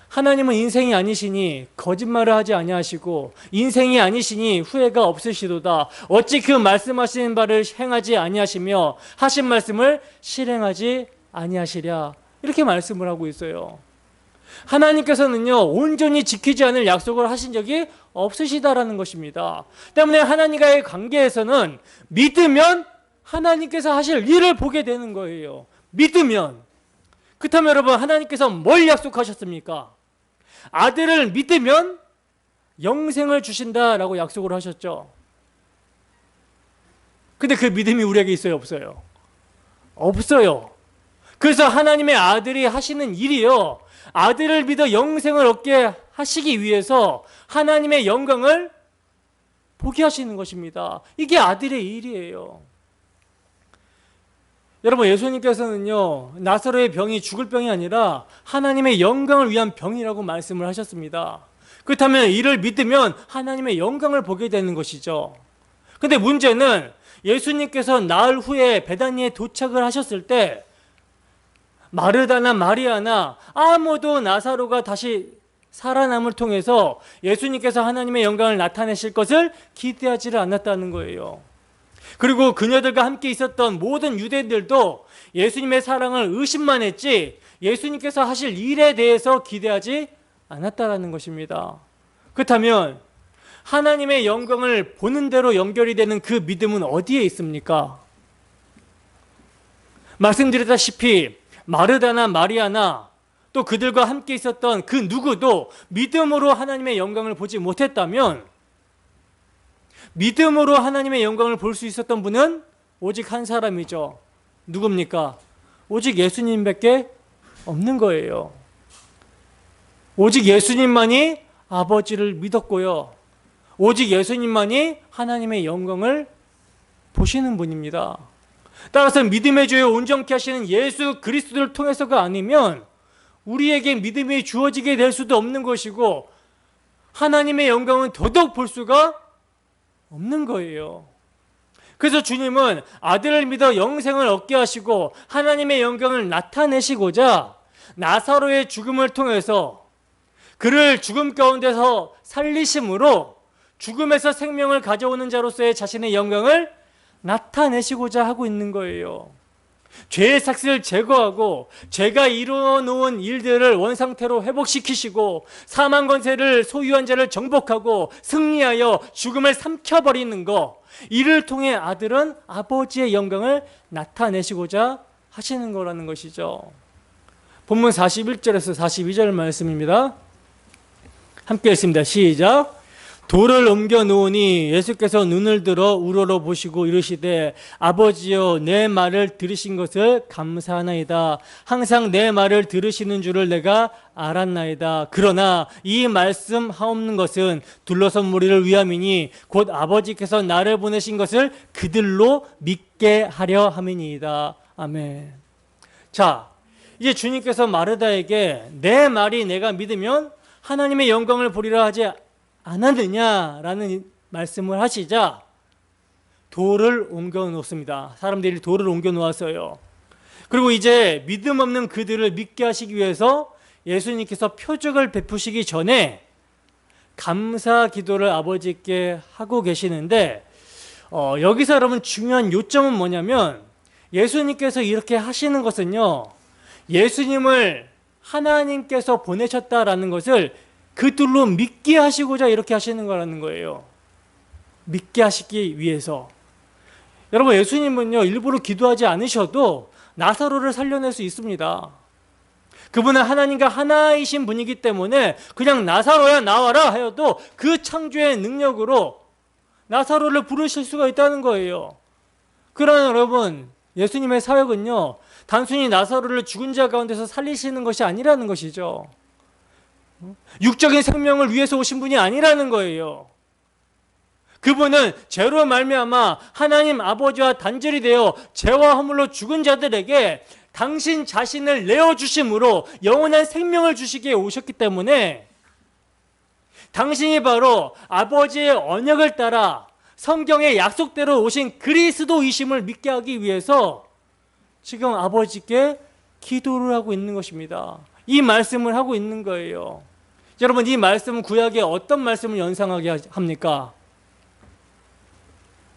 하나님은 인생이 아니시니 거짓말을 하지 아니하시고 인생이 아니시니 후회가 없으시도다. 어찌 그 말씀하시는 바를 행하지 아니하시며 하신 말씀을 실행하지 아니하시랴. 이렇게 말씀을 하고 있어요. 하나님께서는요, 온전히 지키지 않을 약속을 하신 적이 없으시다라는 것입니다. 때문에 하나님과의 관계에서는 믿으면 하나님께서 하실 일을 보게 되는 거예요. 믿으면. 그렇다면 여러분, 하나님께서 뭘 약속하셨습니까? 아들을 믿으면 영생을 주신다라고 약속을 하셨죠. 근데 그 믿음이 우리에게 있어요, 없어요? 없어요. 그래서 하나님의 아들이 하시는 일이요, 아들을 믿어 영생을 얻게 하시기 위해서 하나님의 영광을 보게 하시는 것입니다. 이게 아들의 일이에요. 여러분, 예수님께서는요, 나사로의 병이 죽을 병이 아니라 하나님의 영광을 위한 병이라고 말씀을 하셨습니다. 그렇다면 이를 믿으면 하나님의 영광을 보게 되는 것이죠. 근데 문제는 예수님께서 나흘 후에 베다니에 도착을 하셨을 때 마르다나 마리아나 아무도 나사로가 다시 살아남을 통해서 예수님께서 하나님의 영광을 나타내실 것을 기대하지를 않았다는 거예요. 그리고 그녀들과 함께 있었던 모든 유대인들도 예수님의 사랑을 의심만 했지 예수님께서 하실 일에 대해서 기대하지 않았다는 것입니다. 그렇다면 하나님의 영광을 보는 대로 연결이 되는 그 믿음은 어디에 있습니까? 말씀드렸다시피 마르다나 마리아나 또 그들과 함께 있었던 그 누구도 믿음으로 하나님의 영광을 보지 못했다면, 믿음으로 하나님의 영광을 볼 수 있었던 분은 오직 한 사람이죠. 누굽니까? 오직 예수님밖에 없는 거예요. 오직 예수님만이 아버지를 믿었고요, 오직 예수님만이 하나님의 영광을 보시는 분입니다. 따라서 믿음의 주요 온전케 하시는 예수 그리스도를 통해서가 아니면 우리에게 믿음이 주어지게 될 수도 없는 것이고 하나님의 영광은 더더욱 볼 수가 없는 거예요. 그래서 주님은 아들을 믿어 영생을 얻게 하시고 하나님의 영광을 나타내시고자 나사로의 죽음을 통해서 그를 죽음 가운데서 살리심으로 죽음에서 생명을 가져오는 자로서의 자신의 영광을 나타내시고자 하고 있는 거예요. 죄의 삭슬을 제거하고 죄가 이루어놓은 일들을 원상태로 회복시키시고 사망 권세를 소유한 자를 정복하고 승리하여 죽음을 삼켜버리는 것, 이를 통해 아들은 아버지의 영광을 나타내시고자 하시는 거라는 것이죠. 본문 41절에서 42절 말씀입니다. 함께 읽습니다. 시작. 돌을 옮겨 놓으니 예수께서 눈을 들어 우러러 보시고 이르시되 아버지여 내 말을 들으신 것을 감사하나이다. 항상 내 말을 들으시는 줄을 내가 알았나이다. 그러나 이 말씀 하옵는 것은 둘러선 무리를 위함이니 곧 아버지께서 나를 보내신 것을 그들로 믿게 하려 함이니이다. 아멘. 자, 이제 주님께서 마르다에게 내 말이 내가 믿으면 하나님의 영광을 보리라 하지 않았느냐라는 말씀을 하시자 돌을 옮겨 놓습니다. 사람들이 돌을 옮겨 놓았어요. 그리고 이제 믿음 없는 그들을 믿게 하시기 위해서 예수님께서 표적을 베푸시기 전에 감사 기도를 아버지께 하고 계시는데 여기서 여러분 중요한 요점은 뭐냐면 예수님께서 이렇게 하시는 것은요, 예수님을 하나님께서 보내셨다라는 것을 그들로 믿게 하시고자 이렇게 하시는 거라는 거예요. 믿게 하시기 위해서. 여러분, 예수님은요 일부러 기도하지 않으셔도 나사로를 살려낼 수 있습니다. 그분은 하나님과 하나이신 분이기 때문에 그냥 나사로야 나와라 하여도 그 창조의 능력으로 나사로를 부르실 수가 있다는 거예요. 그러나 여러분, 예수님의 사역은요 단순히 나사로를 죽은 자 가운데서 살리시는 것이 아니라는 것이죠. 육적인 생명을 위해서 오신 분이 아니라는 거예요. 그분은 죄로 말미암아 하나님 아버지와 단절이 되어 죄와 허물로 죽은 자들에게 당신 자신을 내어주심으로 영원한 생명을 주시기에 오셨기 때문에 당신이 바로 아버지의 언약을 따라 성경의 약속대로 오신 그리스도이심을 믿게 하기 위해서 지금 아버지께 기도를 하고 있는 것입니다. 이 말씀을 하고 있는 거예요. 여러분, 이 말씀은 구약의 어떤 말씀을 연상하게 합니까?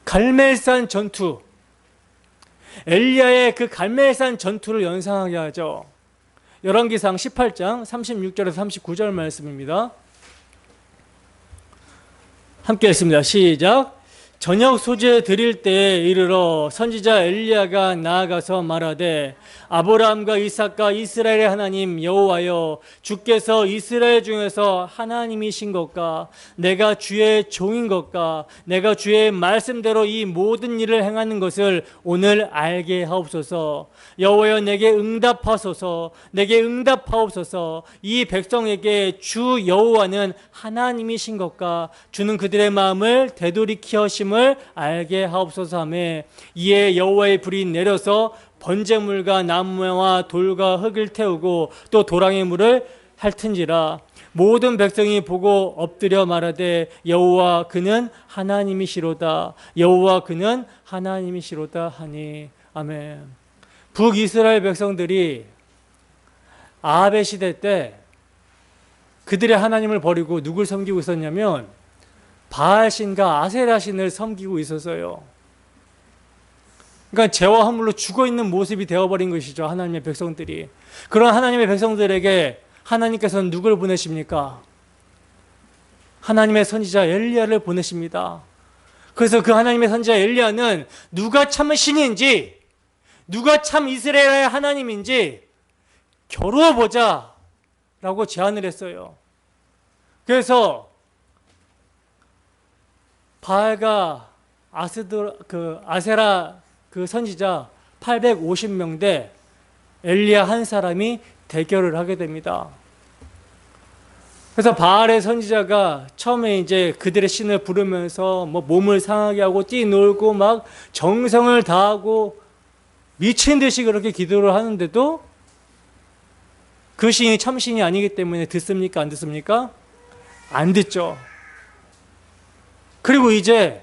갈멜산 전투, 엘리야의 그 갈멜산 전투를 연상하게 하죠. 열왕기상 18장 36절에서 39절 말씀입니다. 함께 읽습니다. 시작. 저녁 소재 드릴 때에 이르러 선지자 엘리야가 나아가서 말하되 아브라함과 이삭과 이스라엘의 하나님 여호와여, 주께서 이스라엘 중에서 하나님이신 것과 내가 주의 종인 것과 내가 주의 말씀대로 이 모든 일을 행하는 것을 오늘 알게 하옵소서. 여호와여, 내게 응답하소서. 내게 응답하옵소서. 이 백성에게 주 여호와는 하나님이신 것과 주는 그들의 마음을 되돌이켜 하심을 알게 하옵소서 하며, 이에 여호와의 불이 내려서 번제물과 나무와 돌과 흙을 태우고 또 도랑의 물을 핥은지라. 모든 백성이 보고 엎드려 말하되 여호와 그는 하나님이시로다. 여호와 그는 하나님이시로다 하니. 아멘. 북이스라엘 백성들이 아합의 시대 때 그들의 하나님을 버리고 누굴 섬기고 있었냐면 바알신과 아세라신을 섬기고 있었어요. 그러니까 죄와 허물로 죽어있는 모습이 되어버린 것이죠, 하나님의 백성들이. 그런 하나님의 백성들에게 하나님께서는 누굴 보내십니까? 하나님의 선지자 엘리야를 보내십니다. 그래서 그 하나님의 선지자 엘리야는 누가 참 신인지, 누가 참 이스라엘의 하나님인지 겨루어보자 라고 제안을 했어요. 그래서 바알과 아세라 그 선지자 850명 대 엘리야 한 사람이 대결을 하게 됩니다. 그래서 바알의 선지자가 처음에 이제 그들의 신을 부르면서 뭐 몸을 상하게 하고 뛰놀고 막 정성을 다하고 미친 듯이 그렇게 기도를 하는데도 그 신이 참신이 아니기 때문에 듣습니까? 안 듣습니까? 안 듣죠. 그리고 이제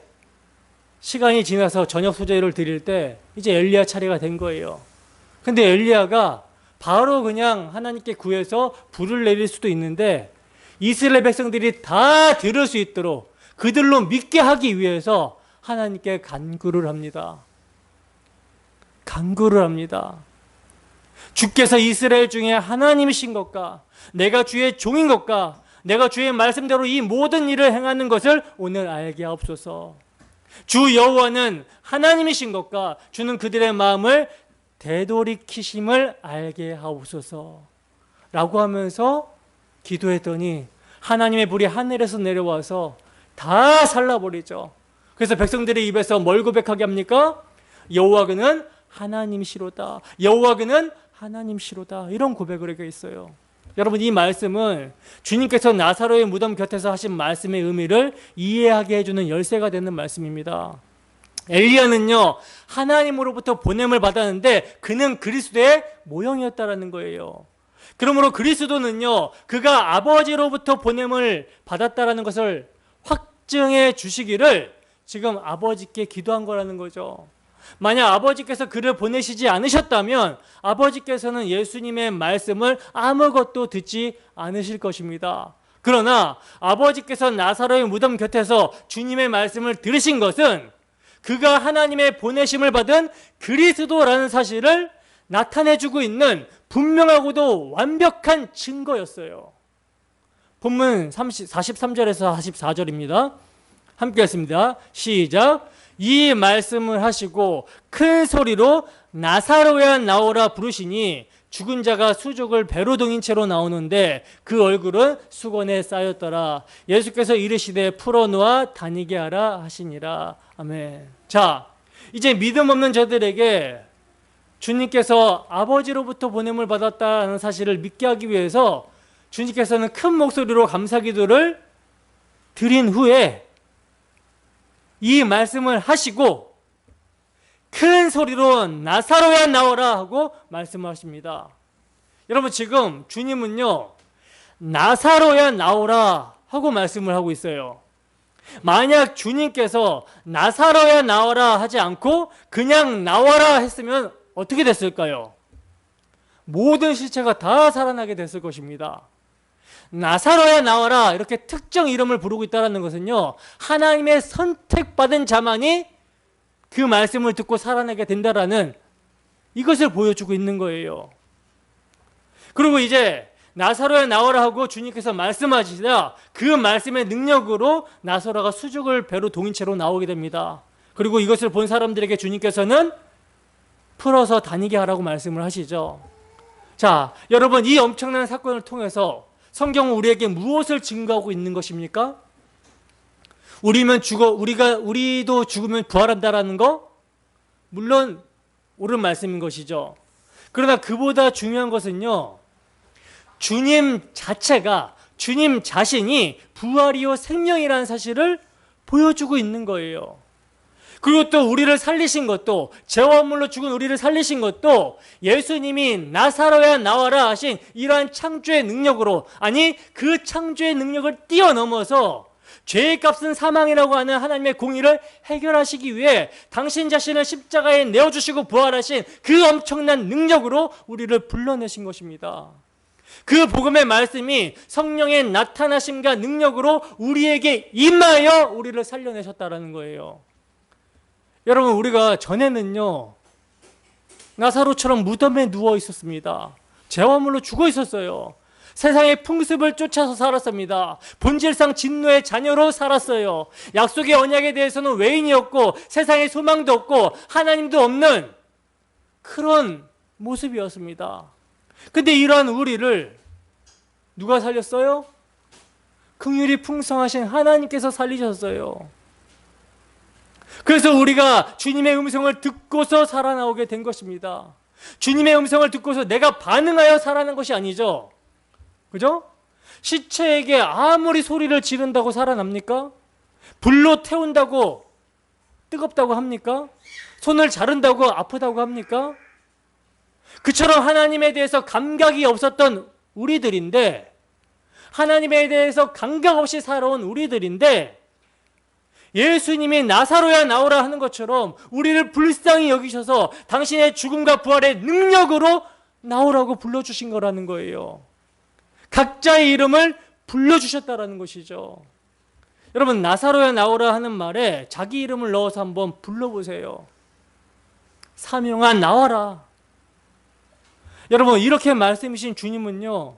시간이 지나서 저녁 소재를 드릴 때 이제 엘리야 차례가 된 거예요. 근데 엘리야가 바로 그냥 하나님께 구해서 불을 내릴 수도 있는데 이스라엘 백성들이 다 들을 수 있도록 그들로 믿게 하기 위해서 하나님께 간구를 합니다. 간구를 합니다. 주께서 이스라엘 중에 하나님이신 것과 내가 주의 종인 것과 내가 주의 말씀대로 이 모든 일을 행하는 것을 오늘 알게 하옵소서. 주 여호와는 하나님이신 것과 주는 그들의 마음을 되돌이키심을 알게 하옵소서 라고 하면서 기도했더니 하나님의 불이 하늘에서 내려와서 다 살라버리죠. 그래서 백성들의 입에서 뭘 고백하게 합니까? 여호와 그는 하나님이시로다. 여호와 그는 하나님이시로다. 이런 고백을 하게 있어요. 여러분, 이 말씀은 주님께서 나사로의 무덤 곁에서 하신 말씀의 의미를 이해하게 해주는 열쇠가 되는 말씀입니다. 엘리야는요, 하나님으로부터 보냄을 받았는데 그는 그리스도의 모형이었다라는 거예요. 그러므로 그리스도는요, 그가 아버지로부터 보냄을 받았다라는 것을 확증해 주시기를 지금 아버지께 기도한 거라는 거죠. 만약 아버지께서 그를 보내시지 않으셨다면 아버지께서는 예수님의 말씀을 아무것도 듣지 않으실 것입니다. 그러나 아버지께서 나사로의 무덤 곁에서 주님의 말씀을 들으신 것은 그가 하나님의 보내심을 받은 그리스도라는 사실을 나타내주고 있는 분명하고도 완벽한 증거였어요. 본문 43절에서 44절입니다. 함께 했습니다. 시작. 이 말씀을 하시고 큰 소리로 나사로야 나오라 부르시니 죽은 자가 수족을 배로 동인 채로 나오는데 그 얼굴은 수건에 쌓였더라. 예수께서 이르시되 풀어놓아 다니게 하라 하시니라. 아멘. 자, 이제 믿음 없는 자들에게 주님께서 아버지로부터 보냄을 받았다는 사실을 믿게 하기 위해서 주님께서는 큰 목소리로 감사기도를 드린 후에 이 말씀을 하시고 큰 소리로 나사로야 나오라 하고 말씀하십니다. 여러분, 지금 주님은요, 나사로야 나오라 하고 말씀을 하고 있어요. 만약 주님께서 나사로야 나오라 하지 않고 그냥 나와라 했으면 어떻게 됐을까요? 모든 시체가 다 살아나게 됐을 것입니다. 나사로야 나와라 이렇게 특정 이름을 부르고 있다는 것은요, 하나님의 선택받은 자만이 그 말씀을 듣고 살아나게 된다라는 이것을 보여주고 있는 거예요. 그리고 이제 나사로야 나와라 하고 주님께서 말씀하시자 그 말씀의 능력으로 나사로가 수족을 배로 동인 채로 나오게 됩니다. 그리고 이것을 본 사람들에게 주님께서는 풀어서 다니게 하라고 말씀을 하시죠. 자, 여러분, 이 엄청난 사건을 통해서 성경은 우리에게 무엇을 증거하고 있는 것입니까? 우리도 죽으면 부활한다라는 거? 물론 옳은 말씀인 것이죠. 그러나 그보다 중요한 것은요, 주님 자체가, 주님 자신이 부활이요 생명이라는 사실을 보여주고 있는 거예요. 그리고 또 우리를 살리신 것도, 죄화물로 죽은 우리를 살리신 것도 예수님이 나사로야 나와라 하신 이러한 창조의 능력으로, 아니 그 창조의 능력을 뛰어넘어서 죄의 값은 사망이라고 하는 하나님의 공의를 해결하시기 위해 당신 자신을 십자가에 내어주시고 부활하신 그 엄청난 능력으로 우리를 불러내신 것입니다. 그 복음의 말씀이 성령의 나타나심과 능력으로 우리에게 임하여 우리를 살려내셨다는 거예요. 여러분, 우리가 전에는요, 나사로처럼 무덤에 누워 있었습니다. 죄화물로 죽어 있었어요. 세상의 풍습을 쫓아서 살았습니다. 본질상 진노의 자녀로 살았어요. 약속의 언약에 대해서는 외인이었고 세상에 소망도 없고 하나님도 없는 그런 모습이었습니다. 근데 이러한 우리를 누가 살렸어요? 긍휼이 풍성하신 하나님께서 살리셨어요. 그래서 우리가 주님의 음성을 듣고서 살아나오게 된 것입니다. 주님의 음성을 듣고서 내가 반응하여 살아난 것이 아니죠. 그죠? 시체에게 아무리 소리를 지른다고 살아납니까? 불로 태운다고 뜨겁다고 합니까? 손을 자른다고 아프다고 합니까? 그처럼 하나님에 대해서 감각이 없었던 우리들인데, 하나님에 대해서 감각 없이 살아온 우리들인데, 예수님이 나사로야 나오라 하는 것처럼 우리를 불쌍히 여기셔서 당신의 죽음과 부활의 능력으로 나오라고 불러주신 거라는 거예요. 각자의 이름을 불러주셨다라는 것이죠. 여러분, 나사로야 나오라 하는 말에 자기 이름을 넣어서 한번 불러보세요. 사명아 나와라. 여러분, 이렇게 말씀이신 주님은요,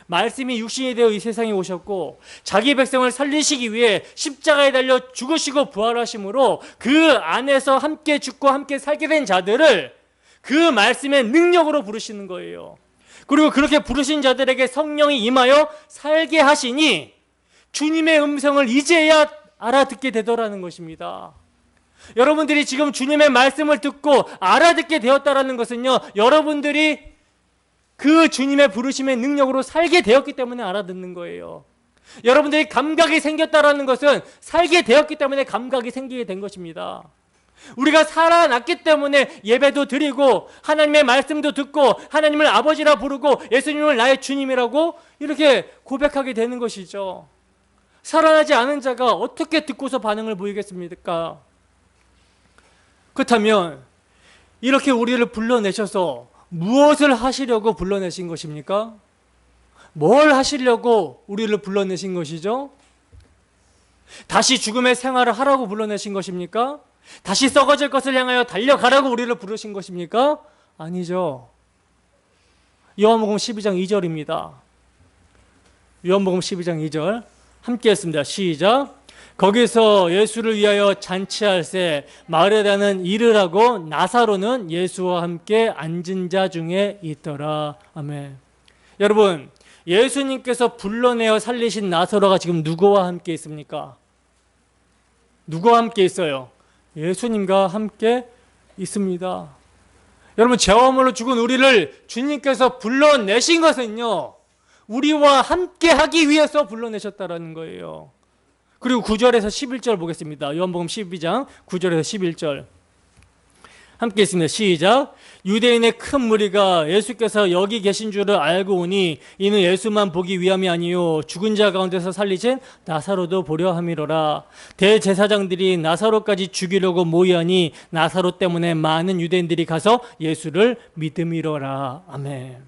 말씀이 육신이 되어 이 세상에 오셨고 자기 백성을 살리시기 위해 십자가에 달려 죽으시고 부활하심으로 그 안에서 함께 죽고 함께 살게 된 자들을 그 말씀의 능력으로 부르시는 거예요. 그리고 그렇게 부르신 자들에게 성령이 임하여 살게 하시니 주님의 음성을 이제야 알아듣게 되더라는 것입니다. 여러분들이 지금 주님의 말씀을 듣고 알아듣게 되었다라는 것은요, 여러분들이 그 주님의 부르심의 능력으로 살게 되었기 때문에 알아듣는 거예요. 여러분들이 감각이 생겼다라는 것은 살게 되었기 때문에 감각이 생기게 된 것입니다. 우리가 살아났기 때문에 예배도 드리고 하나님의 말씀도 듣고 하나님을 아버지라 부르고 예수님을 나의 주님이라고 이렇게 고백하게 되는 것이죠. 살아나지 않은 자가 어떻게 듣고서 반응을 보이겠습니까? 그렇다면 이렇게 우리를 불러내셔서 무엇을 하시려고 불러내신 것입니까? 뭘 하시려고 우리를 불러내신 것이죠? 다시 죽음의 생활을 하라고 불러내신 것입니까? 다시 썩어질 것을 향하여 달려가라고 우리를 부르신 것입니까? 아니죠. 요한복음 12장 2절입니다. 요한복음 12장 2절 함께 했습니다. 시작. 거기서 예수를 위하여 잔치할새 마르다는 이르라고 나사로는 예수와 함께 앉은 자 중에 있더라. 아멘. 여러분, 예수님께서 불러내어 살리신 나사로가 지금 누구와 함께 있습니까? 누구와 함께 있어요? 예수님과 함께 있습니다. 여러분, 죄와 허물로 죽은 우리를 주님께서 불러내신 것은요, 우리와 함께 하기 위해서 불러내셨다라는 거예요. 그리고 9절에서 11절 보겠습니다. 요한복음 12장 9절에서 11절 함께 있습니다. 시작. 유대인의 큰 무리가 예수께서 여기 계신 줄을 알고 오니 이는 예수만 보기 위함이 아니요 죽은 자 가운데서 살리신 나사로도 보려 함이로라. 대제사장들이 나사로까지 죽이려고 모이하니 나사로 때문에 많은 유대인들이 가서 예수를 믿음이로라. 아멘.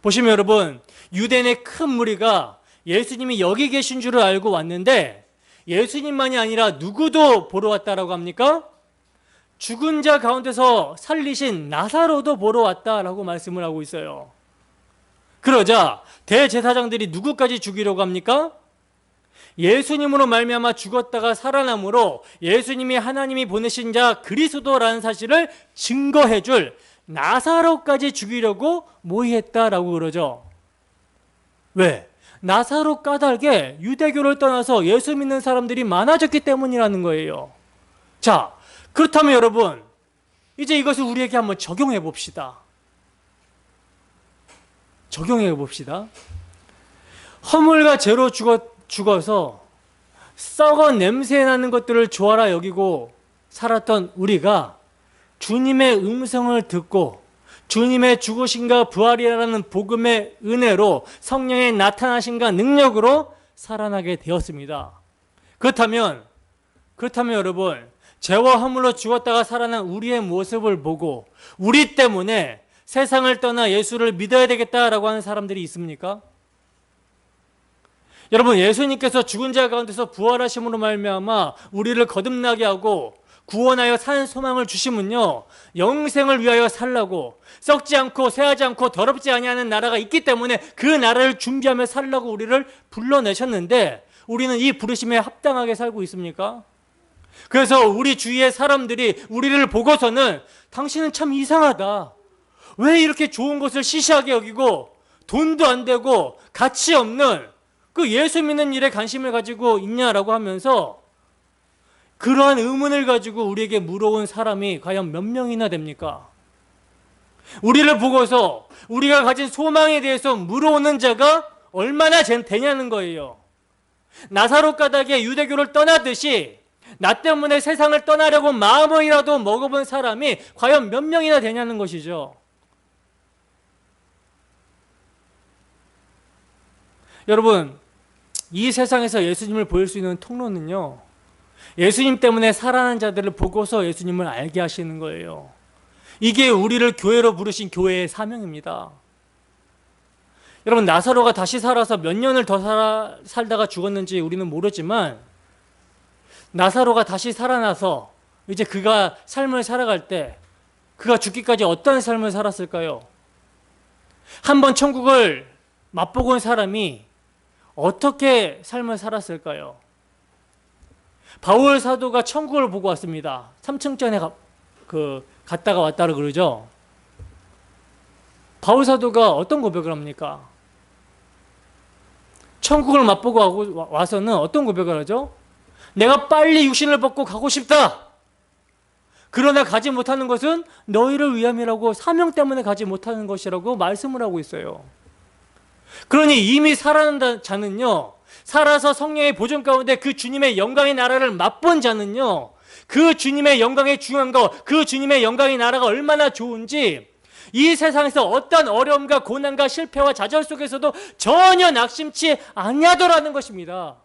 보시면 여러분, 유대인의 큰 무리가 예수님이 여기 계신 줄을 알고 왔는데 예수님만이 아니라 누구도 보러 왔다라고 합니까? 죽은 자 가운데서 살리신 나사로도 보러 왔다라고 말씀을 하고 있어요. 그러자 대제사장들이 누구까지 죽이려고 합니까? 예수님으로 말미암아 죽었다가 살아남으로 예수님이 하나님이 보내신 자 그리스도라는 사실을 증거해 줄 나사로까지 죽이려고 모의했다라고 그러죠. 왜? 나사로 까닭에 유대교를 떠나서 예수 믿는 사람들이 많아졌기 때문이라는 거예요. 자, 그렇다면 여러분, 이제 이것을 우리에게 한번 적용해 봅시다. 적용해 봅시다. 허물과 죄로 죽어서 썩어 냄새 나는 것들을 좋아라 여기고 살았던 우리가 주님의 음성을 듣고 주님의 죽으심과 부활이라는 복음의 은혜로 성령의 나타나심과 능력으로 살아나게 되었습니다. 그렇다면 여러분, 죄와 허물로 죽었다가 살아난 우리의 모습을 보고 우리 때문에 세상을 떠나 예수를 믿어야 되겠다라고 하는 사람들이 있습니까? 여러분, 예수님께서 죽은 자 가운데서 부활하심으로 말미암아 우리를 거듭나게 하고 구원하여 사는 소망을 주시면요, 영생을 위하여 살라고, 썩지 않고 새하지 않고 더럽지 아니하는 나라가 있기 때문에 그 나라를 준비하며 살라고 우리를 불러내셨는데 우리는 이 부르심에 합당하게 살고 있습니까? 그래서 우리 주위의 사람들이 우리를 보고서는 당신은 참 이상하다, 왜 이렇게 좋은 것을 시시하게 여기고 돈도 안 되고 가치 없는 그 예수 믿는 일에 관심을 가지고 있냐라고 하면서 그러한 의문을 가지고 우리에게 물어온 사람이 과연 몇 명이나 됩니까? 우리를 보고서 우리가 가진 소망에 대해서 물어오는 자가 얼마나 되냐는 거예요. 나사로 까닭에 유대교를 떠나듯이 나 때문에 세상을 떠나려고 마음이라도 먹어본 사람이 과연 몇 명이나 되냐는 것이죠. 여러분, 이 세상에서 예수님을 보일 수 있는 통로는요, 예수님 때문에 살아난 자들을 보고서 예수님을 알게 하시는 거예요. 이게 우리를 교회로 부르신 교회의 사명입니다. 여러분, 나사로가 다시 살아서 몇 년을 더 살다가 죽었는지 우리는 모르지만 나사로가 다시 살아나서 이제 그가 삶을 살아갈 때 그가 죽기까지 어떤 삶을 살았을까요? 한번 천국을 맛보고 온 사람이 어떻게 삶을 살았을까요? 바울 사도가 천국을 보고 왔습니다. 3층전에 갔다가 왔다고 그러죠. 바울 사도가 어떤 고백을 합니까? 천국을 맛보고 와서는 어떤 고백을 하죠? 내가 빨리 육신을 벗고 가고 싶다. 그러나 가지 못하는 것은 너희를 위함이라고, 사명 때문에 가지 못하는 것이라고 말씀을 하고 있어요. 그러니 이미 살아난 자는요, 살아서 성령의 보존 가운데 그 주님의 영광의 나라를 맛본 자는요, 그 주님의 영광의 중요한 것, 그 주님의 영광의 나라가 얼마나 좋은지 이 세상에서 어떤 어려움과 고난과 실패와 좌절 속에서도 전혀 낙심치 아니하더라는 것입니다.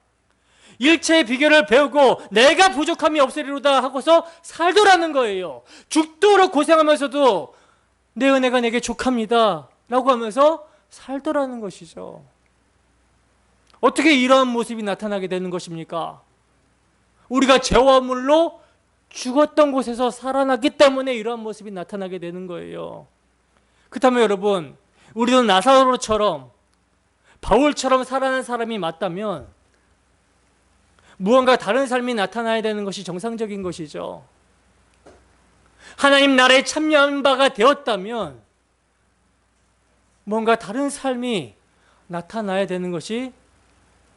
일체의 비결을 배우고 내가 부족함이 없으리로다 하고서 살더라는 거예요. 죽도록 고생하면서도 내 은혜가 내게 족합니다 라고 하면서 살더라는 것이죠. 어떻게 이러한 모습이 나타나게 되는 것입니까? 우리가 죄와 물로 죽었던 곳에서 살아났기 때문에 이러한 모습이 나타나게 되는 거예요. 그렇다면 여러분, 우리도 나사로처럼 바울처럼 살아난 사람이 맞다면 무언가 다른 삶이 나타나야 되는 것이 정상적인 것이죠. 하나님 나라에 참여한 바가 되었다면 뭔가 다른 삶이 나타나야 되는 것이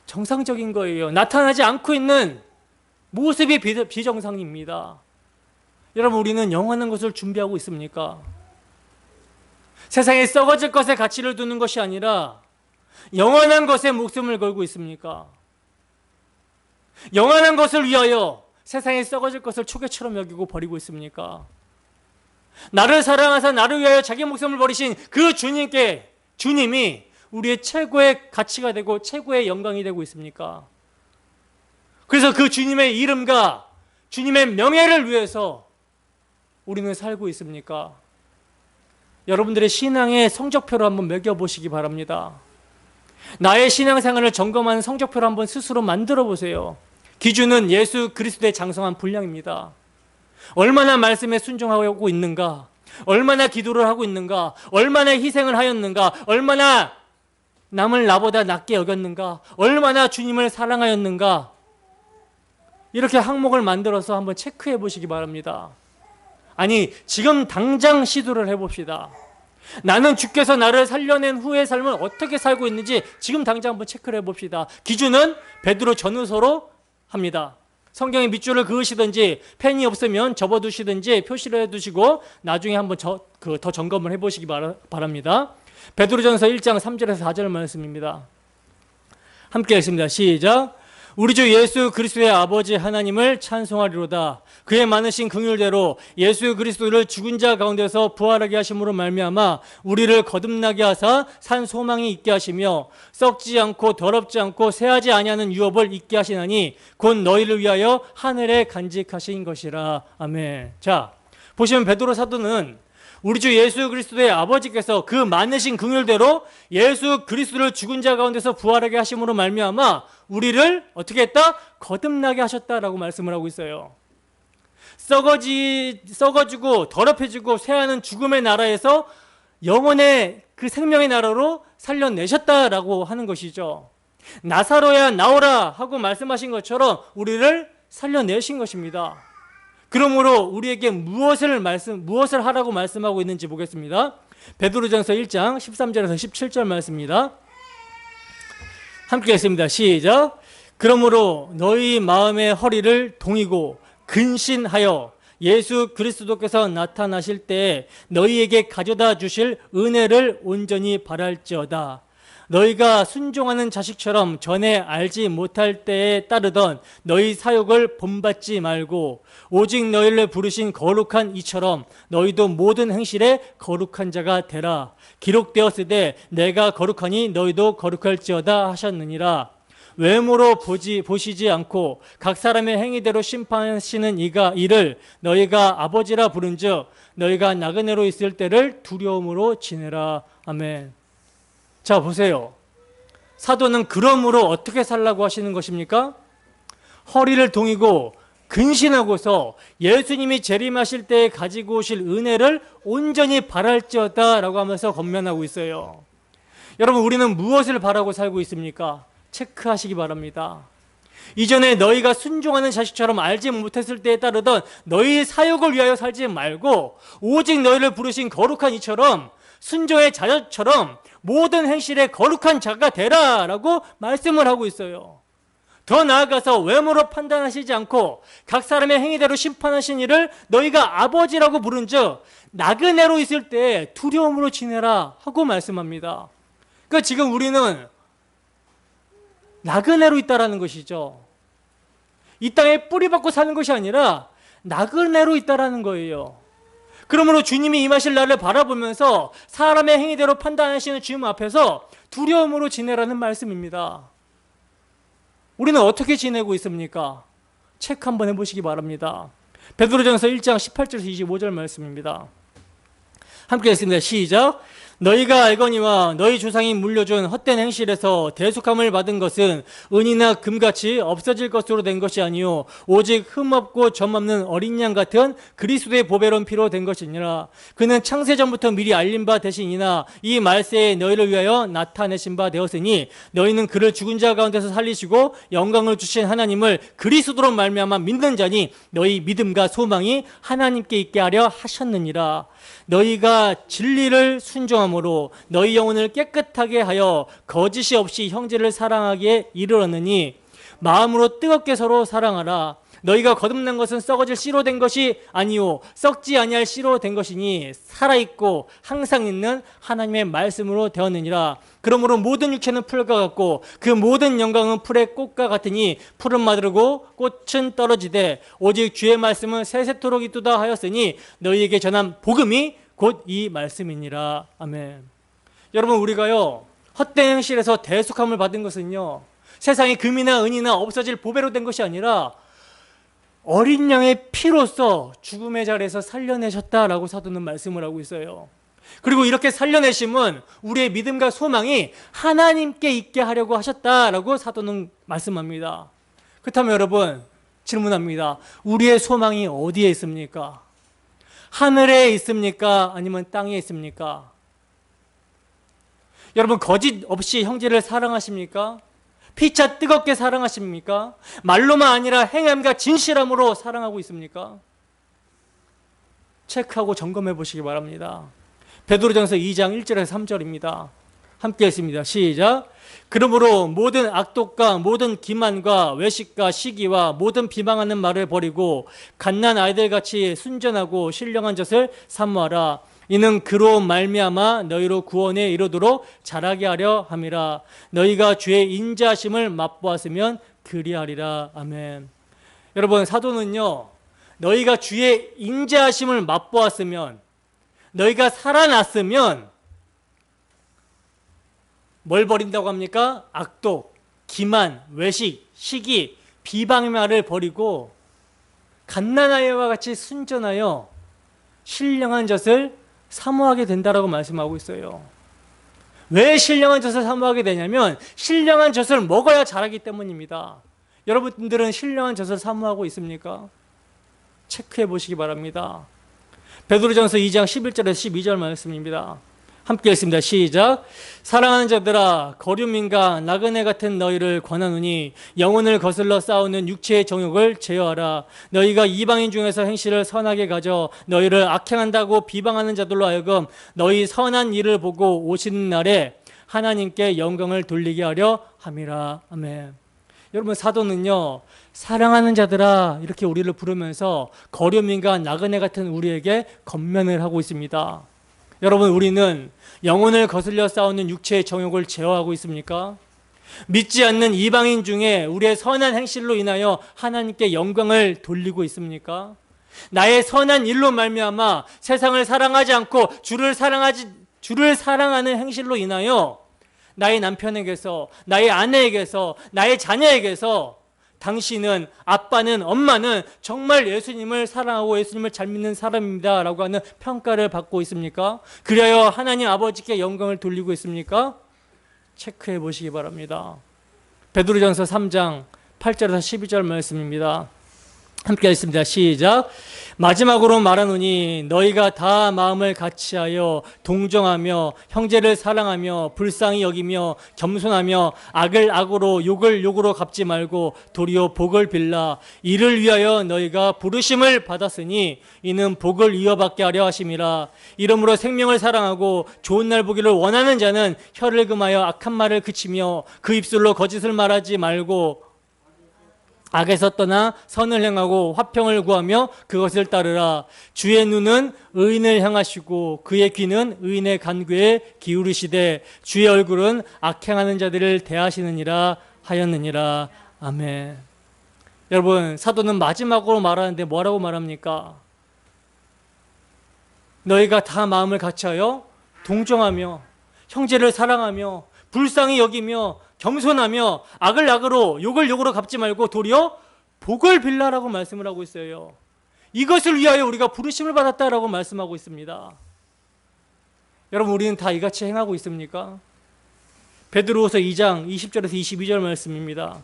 정상적인 거예요. 나타나지 않고 있는 모습이 비정상입니다. 여러분, 우리는 영원한 것을 준비하고 있습니까? 세상에 썩어질 것에 가치를 두는 것이 아니라 영원한 것에 목숨을 걸고 있습니까? 영원한 것을 위하여 세상에 썩어질 것을 초계처럼 여기고 버리고 있습니까? 나를 사랑하사 나를 위하여 자기 목숨을 버리신 그 주님이 우리의 최고의 가치가 되고 최고의 영광이 되고 있습니까? 그래서 그 주님의 이름과 주님의 명예를 위해서 우리는 살고 있습니까? 여러분들의 신앙의 성적표를 한번 매겨보시기 바랍니다. 나의 신앙생활을 점검하는 성적표를 한번 스스로 만들어 보세요. 기준은 예수 그리스도의 장성한 분량입니다. 얼마나 말씀에 순종하고 있는가, 얼마나 기도를 하고 있는가, 얼마나 희생을 하였는가, 얼마나 남을 나보다 낫게 여겼는가, 얼마나 주님을 사랑하였는가, 이렇게 항목을 만들어서 한번 체크해 보시기 바랍니다. 아니, 지금 당장 시도를 해봅시다. 나는 주께서 나를 살려낸 후의 삶을 어떻게 살고 있는지 지금 당장 한번 체크를 해봅시다. 기준은 베드로 전후서로 합니다. 성경에 밑줄을 그으시든지 펜이 없으면 접어두시든지 표시를 해두시고 나중에 한번 더 점검을 해보시기 바랍니다. 베드로전서 1장 3절에서 4절 말씀입니다. 함께 읽습니다. 시작. 우리 주 예수 그리스도의 아버지 하나님을 찬송하리로다. 그의 많으신 긍휼대로 예수 그리스도를 죽은 자 가운데서 부활하게 하심으로 말미암아 우리를 거듭나게 하사 산 소망이 있게 하시며 썩지 않고 더럽지 않고 새하지 아니하는 유업을 있게 하시나니 곧 너희를 위하여 하늘에 간직하신 것이라. 아멘. 자, 보시면 베드로 사도는 우리 주 예수 그리스도의 아버지께서 그 많으신 긍휼대로 예수 그리스도를 죽은 자 가운데서 부활하게 하심으로 말미암아 우리를 어떻게 했다? 거듭나게 하셨다라고 말씀을 하고 있어요. 썩어지고 더럽혀지고 쇠하는 죽음의 나라에서 영원의 그 생명의 나라로 살려내셨다라고 하는 것이죠. 나사로야 나오라 하고 말씀하신 것처럼 우리를 살려내신 것입니다. 그러므로 우리에게 무엇을 하라고 말씀하고 있는지 보겠습니다. 베드로전서 1장 13절에서 17절 말씀입니다. 함께 읽습니다. 시작. 그러므로 너희 마음의 허리를 동이고 근신하여 예수 그리스도께서 나타나실 때에 너희에게 가져다 주실 은혜를 온전히 바랄지어다. 너희가 순종하는 자식처럼 전에 알지 못할 때에 따르던 너희 사욕을 본받지 말고 오직 너희를 부르신 거룩한 이처럼 너희도 모든 행실에 거룩한 자가 되라. 기록되었으되 내가 거룩하니 너희도 거룩할지어다 하셨느니라. 외모로 보시지 않고 각 사람의 행위대로 심판하시는 이를 너희가 아버지라 부른즉 너희가 나그네로 있을 때를 두려움으로 지내라. 아멘. 자, 보세요. 사도는 그러므로 어떻게 살라고 하시는 것입니까? 허리를 동이고 근신하고서 예수님이 재림하실 때 가지고 오실 은혜를 온전히 바랄지어다 라고 하면서 권면하고 있어요. 여러분, 우리는 무엇을 바라고 살고 있습니까? 체크하시기 바랍니다. 이전에 너희가 순종하는 자식처럼 알지 못했을 때에 따르던 너희 사욕을 위하여 살지 말고 오직 너희를 부르신 거룩한 이처럼 순종의 자녀처럼 모든 행실에 거룩한 자가 되라 라고 말씀을 하고 있어요. 더 나아가서 외모로 판단하시지 않고 각 사람의 행위대로 심판하신 이를 너희가 아버지라고 부른즉 나그네로 있을 때 두려움으로 지내라 하고 말씀합니다. 그러니까 지금 우리는 나그네로 있다라는 것이죠. 이 땅에 뿌리 박고 사는 것이 아니라 나그네로 있다라는 거예요. 그러므로 주님이 임하실 날을 바라보면서 사람의 행위대로 판단하시는 주님 앞에서 두려움으로 지내라는 말씀입니다. 우리는 어떻게 지내고 있습니까? 체크 한번 해보시기 바랍니다. 베드로전서 1장 18절에서 25절 말씀입니다. 함께 읽습니다. 시작. 너희가 알거니와 너희 조상이 물려준 헛된 행실에서 대속함을 받은 것은 은이나 금같이 없어질 것으로 된 것이 아니요 오직 흠없고 점없는 어린 양 같은 그리스도의 보배로운 피로 된 것이니라. 그는 창세전부터 미리 알린 바 되시니나 이 말세에 너희를 위하여 나타내신 바 되었으니 너희는 그를 죽은 자 가운데서 살리시고 영광을 주신 하나님을 그리스도로 말미암아 믿는 자니 너희 믿음과 소망이 하나님께 있게 하려 하셨느니라. 너희가 진리를 순종함으로 너희 영혼을 깨끗하게 하여 거짓이 없이 형제를 사랑하기에 이르렀느니 마음으로 뜨겁게 서로 사랑하라. 너희가 거듭난 것은 썩어질 씨로 된 것이 아니요 썩지 아니할 씨로 된 것이니 살아있고 항상 있는 하나님의 말씀으로 되었느니라. 그러므로 모든 육체는 풀과 같고 그 모든 영광은 풀의 꽃과 같으니 풀은 마르고 꽃은 떨어지되 오직 주의 말씀은 세세토록 있도다 하였으니 너희에게 전한 복음이 곧 이 말씀이니라. 아멘. 여러분, 우리가요 헛된 행실에서 대속함을 받은 것은요 세상에 금이나 은이나 없어질 보배로 된 것이 아니라 어린 양의 피로써 죽음의 자리에서 살려내셨다라고 사도는 말씀을 하고 있어요. 그리고 이렇게 살려내심은 우리의 믿음과 소망이 하나님께 있게 하려고 하셨다라고 사도는 말씀합니다. 그렇다면 여러분, 질문합니다. 우리의 소망이 어디에 있습니까? 하늘에 있습니까? 아니면 땅에 있습니까? 여러분, 거짓 없이 형제를 사랑하십니까? 피차 뜨겁게 사랑하십니까? 말로만 아니라 행함과 진실함으로 사랑하고 있습니까? 체크하고 점검해 보시기 바랍니다. 베드로전서 2장 1절에서 3절입니다. 함께 했습니다. 시작. 그러므로 모든 악독과 모든 기만과 외식과 시기와 모든 비방하는 말을 버리고 갓난 아이들같이 순전하고 신령한 젖을 사모하라. 이는 그로 말미암아 너희로 구원에 이르도록 자라게 하려 함이라. 너희가 주의 인자하심을 맛보았으면 그리하리라. 아멘. 여러분, 사도는요 너희가 주의 인자하심을 맛보았으면, 너희가 살아났으면 뭘 버린다고 합니까? 악독, 기만, 외식, 시기, 비방의 말을 버리고 갓난아이와 같이 순전하여 신령한 젖을 사모하게 된다라고 말씀하고 있어요. 왜 신령한 젖을 사모하게 되냐면 신령한 젖을 먹어야 자라기 때문입니다. 여러분들은 신령한 젖을 사모하고 있습니까? 체크해 보시기 바랍니다. 베드로전서 2장 11절에서 12절 말씀입니다. 함께 읽습니다. 시작. 사랑하는 자들아, 거류민과 나그네 같은 너희를 권하노니 영혼을 거슬러 싸우는 육체의 정욕을 제어하라. 너희가 이방인 중에서 행실을 선하게 가져 너희를 악행한다고 비방하는 자들로 하여금 너희 선한 일을 보고 오시는 날에 하나님께 영광을 돌리게 하려 함이라. 아멘. 여러분, 사도는요 사랑하는 자들아 이렇게 우리를 부르면서 거류민과 나그네 같은 우리에게 권면을 하고 있습니다. 여러분, 우리는 영혼을 거슬려 싸우는 육체의 정욕을 제어하고 있습니까? 믿지 않는 이방인 중에 우리의 선한 행실로 인하여 하나님께 영광을 돌리고 있습니까? 나의 선한 일로 말미암아 세상을 사랑하지 않고 주를 사랑하는 행실로 인하여 나의 남편에게서, 나의 아내에게서, 나의 자녀에게서 당신은, 아빠는, 엄마는 정말 예수님을 사랑하고 예수님을 잘 믿는 사람입니다 라고 하는 평가를 받고 있습니까? 그래야 하나님 아버지께 영광을 돌리고 있습니까? 체크해 보시기 바랍니다. 베드로전서 3장 8절에서 12절 말씀입니다. 함께 하겠습니다. 시작. 마지막으로 말하노니 너희가 다 마음을 같이하여 동정하며 형제를 사랑하며 불쌍히 여기며 겸손하며 악을 악으로 욕을 욕으로 갚지 말고 도리어 복을 빌라. 이를 위하여 너희가 부르심을 받았으니 이는 복을 이어받게 하려 하심이라. 이러므로 생명을 사랑하고 좋은 날 보기를 원하는 자는 혀를 금하여 악한 말을 그치며 그 입술로 거짓을 말하지 말고 악에서 떠나 선을 행하고 화평을 구하며 그것을 따르라. 주의 눈은 의인을 향하시고 그의 귀는 의인의 간구에 기울이시되 주의 얼굴은 악행하는 자들을 대하시느니라 하였느니라. 아멘. 여러분, 사도는 마지막으로 말하는데 뭐라고 말합니까? 너희가 다 마음을 같이하여 동정하며 형제를 사랑하며 불쌍히 여기며 겸손하며 악을 악으로 욕을 욕으로 갚지 말고 도리어 복을 빌라라고 말씀을 하고 있어요. 이것을 위하여 우리가 부르심을 받았다라고 말씀하고 있습니다. 여러분, 우리는 다 이같이 행하고 있습니까? 베드로후서 2장 20절에서 22절 말씀입니다.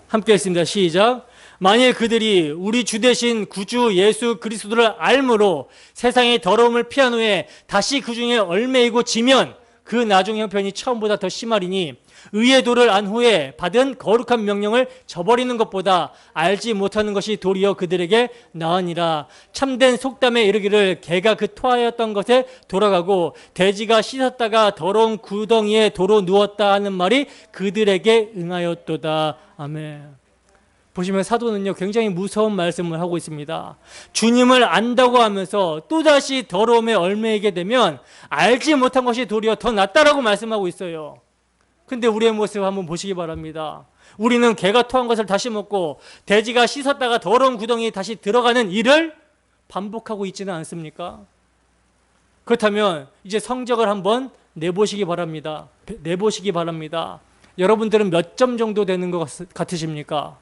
함께 했습니다. 시작. 만일 그들이 우리 주 되신 구주 예수 그리스도를 알므로 세상의 더러움을 피한 후에 다시 그 중에 얽매이고 지면 그 나중 형편이 처음보다 더 심하리니 의의 도를 안 후에 받은 거룩한 명령을 저버리는 것보다 알지 못하는 것이 도리어 그들에게 나으니라. 참된 속담에 이르기를 개가 그 토하였던 것에 돌아가고 돼지가 씻었다가 더러운 구덩이에 도로 누웠다 하는 말이 그들에게 응하였도다. 아멘. 보시면 사도는요, 굉장히 무서운 말씀을 하고 있습니다. 주님을 안다고 하면서 또다시 더러움에 얽매이게 되면 알지 못한 것이 도리어 더 낫다라고 말씀하고 있어요. 근데 우리의 모습 한번 보시기 바랍니다. 우리는 개가 토한 것을 다시 먹고 돼지가 씻었다가 더러운 구덩이에 다시 들어가는 일을 반복하고 있지는 않습니까? 그렇다면 이제 성적을 한번 내보시기 바랍니다. 여러분들은 몇 점 정도 되는 것 같으십니까?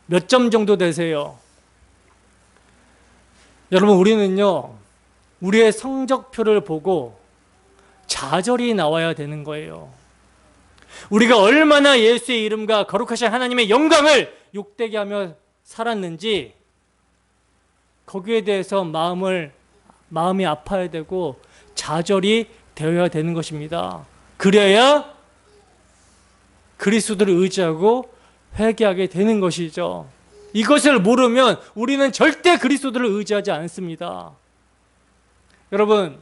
몇 점 정도 되세요? 여러분, 우리는요, 우리의 성적표를 보고 좌절이 나와야 되는 거예요. 우리가 얼마나 예수의 이름과 거룩하신 하나님의 영광을 욕되게 하며 살았는지 거기에 대해서 마음이 아파야 되고 좌절이 되어야 되는 것입니다. 그래야 그리스도를 의지하고 회개하게 되는 것이죠. 이것을 모르면 우리는 절대 그리스도를 의지하지 않습니다. 여러분,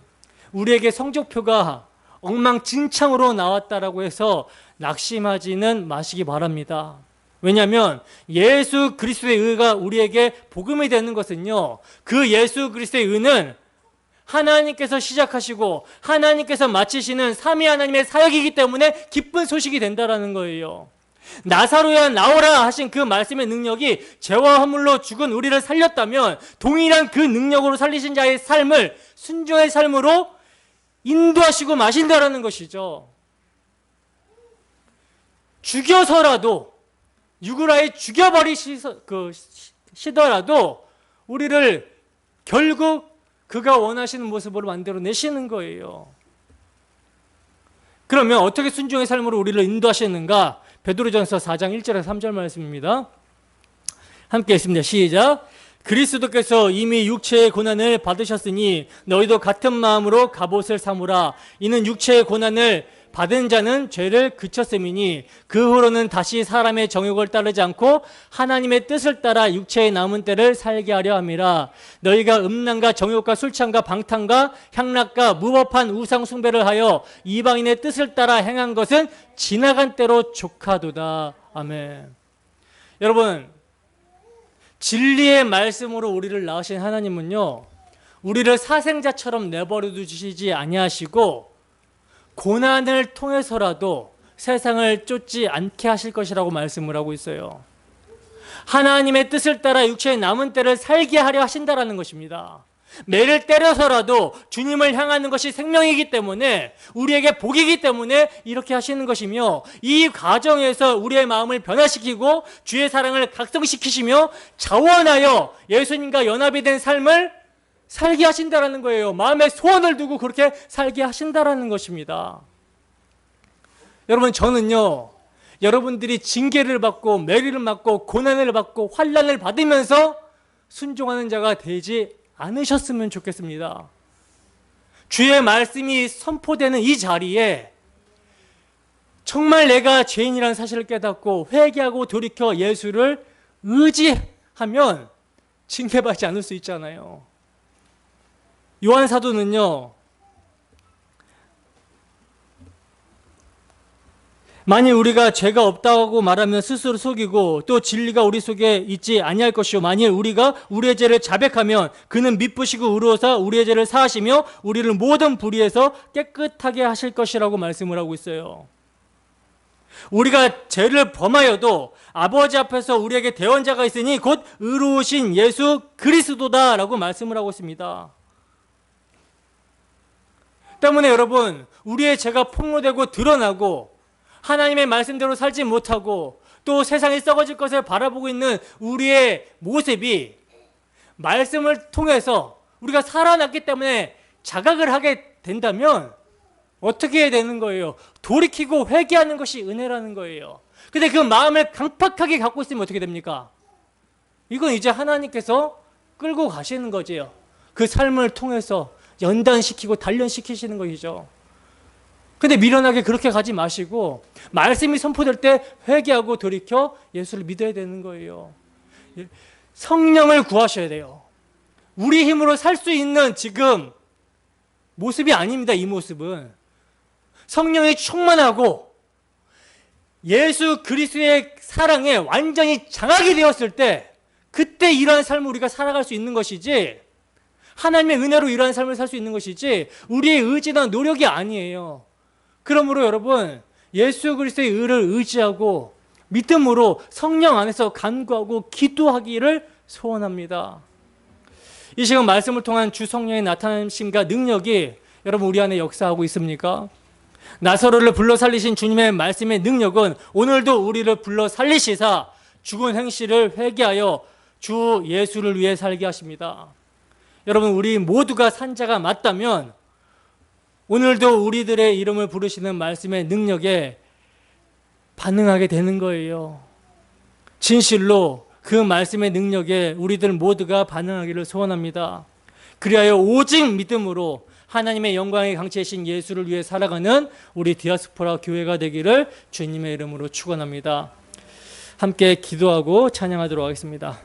우리에게 성적표가 엉망진창으로 나왔다라고 해서 낙심하지는 마시기 바랍니다. 왜냐하면 예수 그리스도의 의가 우리에게 복음이 되는 것은요, 그 예수 그리스도의 의는 하나님께서 시작하시고 하나님께서 마치시는 삼위 하나님의 사역이기 때문에 기쁜 소식이 된다라는 거예요. 나사로야 나오라 하신 그 말씀의 능력이 죄와 허물로 죽은 우리를 살렸다면 동일한 그 능력으로 살리신 자의 삶을 순종의 삶으로 인도하시고 마신다라는 것이죠. 죽여서라도 육을 죽여버리시더라도 우리를 결국 그가 원하시는 모습으로 만들어내시는 거예요. 그러면 어떻게 순종의 삶으로 우리를 인도하시는가? 베드로전서 4장 1절에서 3절 말씀입니다. 함께 했습니다. 시작. 그리스도께서 이미 육체의 고난을 받으셨으니 너희도 같은 마음으로 갑옷을 삼으라. 이는 육체의 고난을 받은 자는 죄를 그쳤음이니 그 후로는 다시 사람의 정욕을 따르지 않고 하나님의 뜻을 따라 육체의 남은 때를 살게 하려 함이라. 너희가 음란과 정욕과 술창과 방탕과 향락과 무법한 우상 숭배를 하여 이방인의 뜻을 따라 행한 것은 지나간 때로 족하도다. 아멘. 여러분, 진리의 말씀으로 우리를 낳으신 하나님은요, 우리를 사생자처럼 내버려 두시지 아니하시고 고난을 통해서라도 세상을 쫓지 않게 하실 것이라고 말씀을 하고 있어요. 하나님의 뜻을 따라 육체의 남은 때를 살게 하려 하신다라는 것입니다. 매를 때려서라도 주님을 향하는 것이 생명이기 때문에, 우리에게 복이기 때문에 이렇게 하시는 것이며, 이 과정에서 우리의 마음을 변화시키고 주의 사랑을 각성시키시며 자원하여 예수님과 연합이 된 삶을 살게 하신다라는 거예요. 마음에 소원을 두고 그렇게 살게 하신다라는 것입니다. 여러분, 저는요, 여러분들이 징계를 받고 매를 맞고 고난을 받고 환난을 받으면서 순종하는 자가 되지 않으셨으면 좋겠습니다. 주의 말씀이 선포되는 이 자리에 정말 내가 죄인이라는 사실을 깨닫고 회개하고 돌이켜 예수를 의지하면 징계받지 않을 수 있잖아요. 요한 사도는요, 만일 우리가 죄가 없다고 말하면 스스로 속이고 또 진리가 우리 속에 있지 아니할 것이요 만일 우리가 우리의 죄를 자백하면 그는 미쁘시고 의로우사 우리의 죄를 사하시며 우리를 모든 불의에서 깨끗하게 하실 것이라고 말씀을 하고 있어요. 우리가 죄를 범하여도 아버지 앞에서 우리에게 대언자가 있으니 곧 의로우신 예수 그리스도다라고 말씀을 하고 있습니다. 때문에 여러분, 우리의 죄가 폭로되고 드러나고 하나님의 말씀대로 살지 못하고 또 세상이 썩어질 것을 바라보고 있는 우리의 모습이 말씀을 통해서 우리가 살아났기 때문에 자각을 하게 된다면 어떻게 해야 되는 거예요? 돌이키고 회개하는 것이 은혜라는 거예요. 근데 그 마음을 강팍하게 갖고 있으면 어떻게 됩니까? 이건 이제 하나님께서 끌고 가시는 거지요. 그 삶을 통해서 연단시키고 단련시키시는 것이죠. 근데 미련하게 그렇게 가지 마시고 말씀이 선포될 때 회개하고 돌이켜 예수를 믿어야 되는 거예요. 성령을 구하셔야 돼요. 우리 힘으로 살 수 있는 지금 모습이 아닙니다. 이 모습은 성령이 충만하고 예수 그리스도의 사랑에 완전히 장악이 되었을 때 그때 이러한 삶을 우리가 살아갈 수 있는 것이지, 하나님의 은혜로 이러한 삶을 살 수 있는 것이지 우리의 의지나 노력이 아니에요. 그러므로 여러분, 예수 그리스도의 의를 의지하고 믿음으로 성령 안에서 간구하고 기도하기를 소원합니다. 이 시간 말씀을 통한 주 성령의 나타나심과 능력이 여러분 우리 안에 역사하고 있습니까? 나사로를 불러 살리신 주님의 말씀의 능력은 오늘도 우리를 불러 살리시사 죽은 행실을 회개하여 주 예수를 위해 살게 하십니다. 여러분, 우리 모두가 산자가 맞다면 오늘도 우리들의 이름을 부르시는 말씀의 능력에 반응하게 되는 거예요. 진실로 그 말씀의 능력에 우리들 모두가 반응하기를 소원합니다. 그리하여 오직 믿음으로 하나님의 영광의 강체이신 예수를 위해 살아가는 우리 디아스포라 교회가 되기를 주님의 이름으로 축원합니다. 함께 기도하고 찬양하도록 하겠습니다.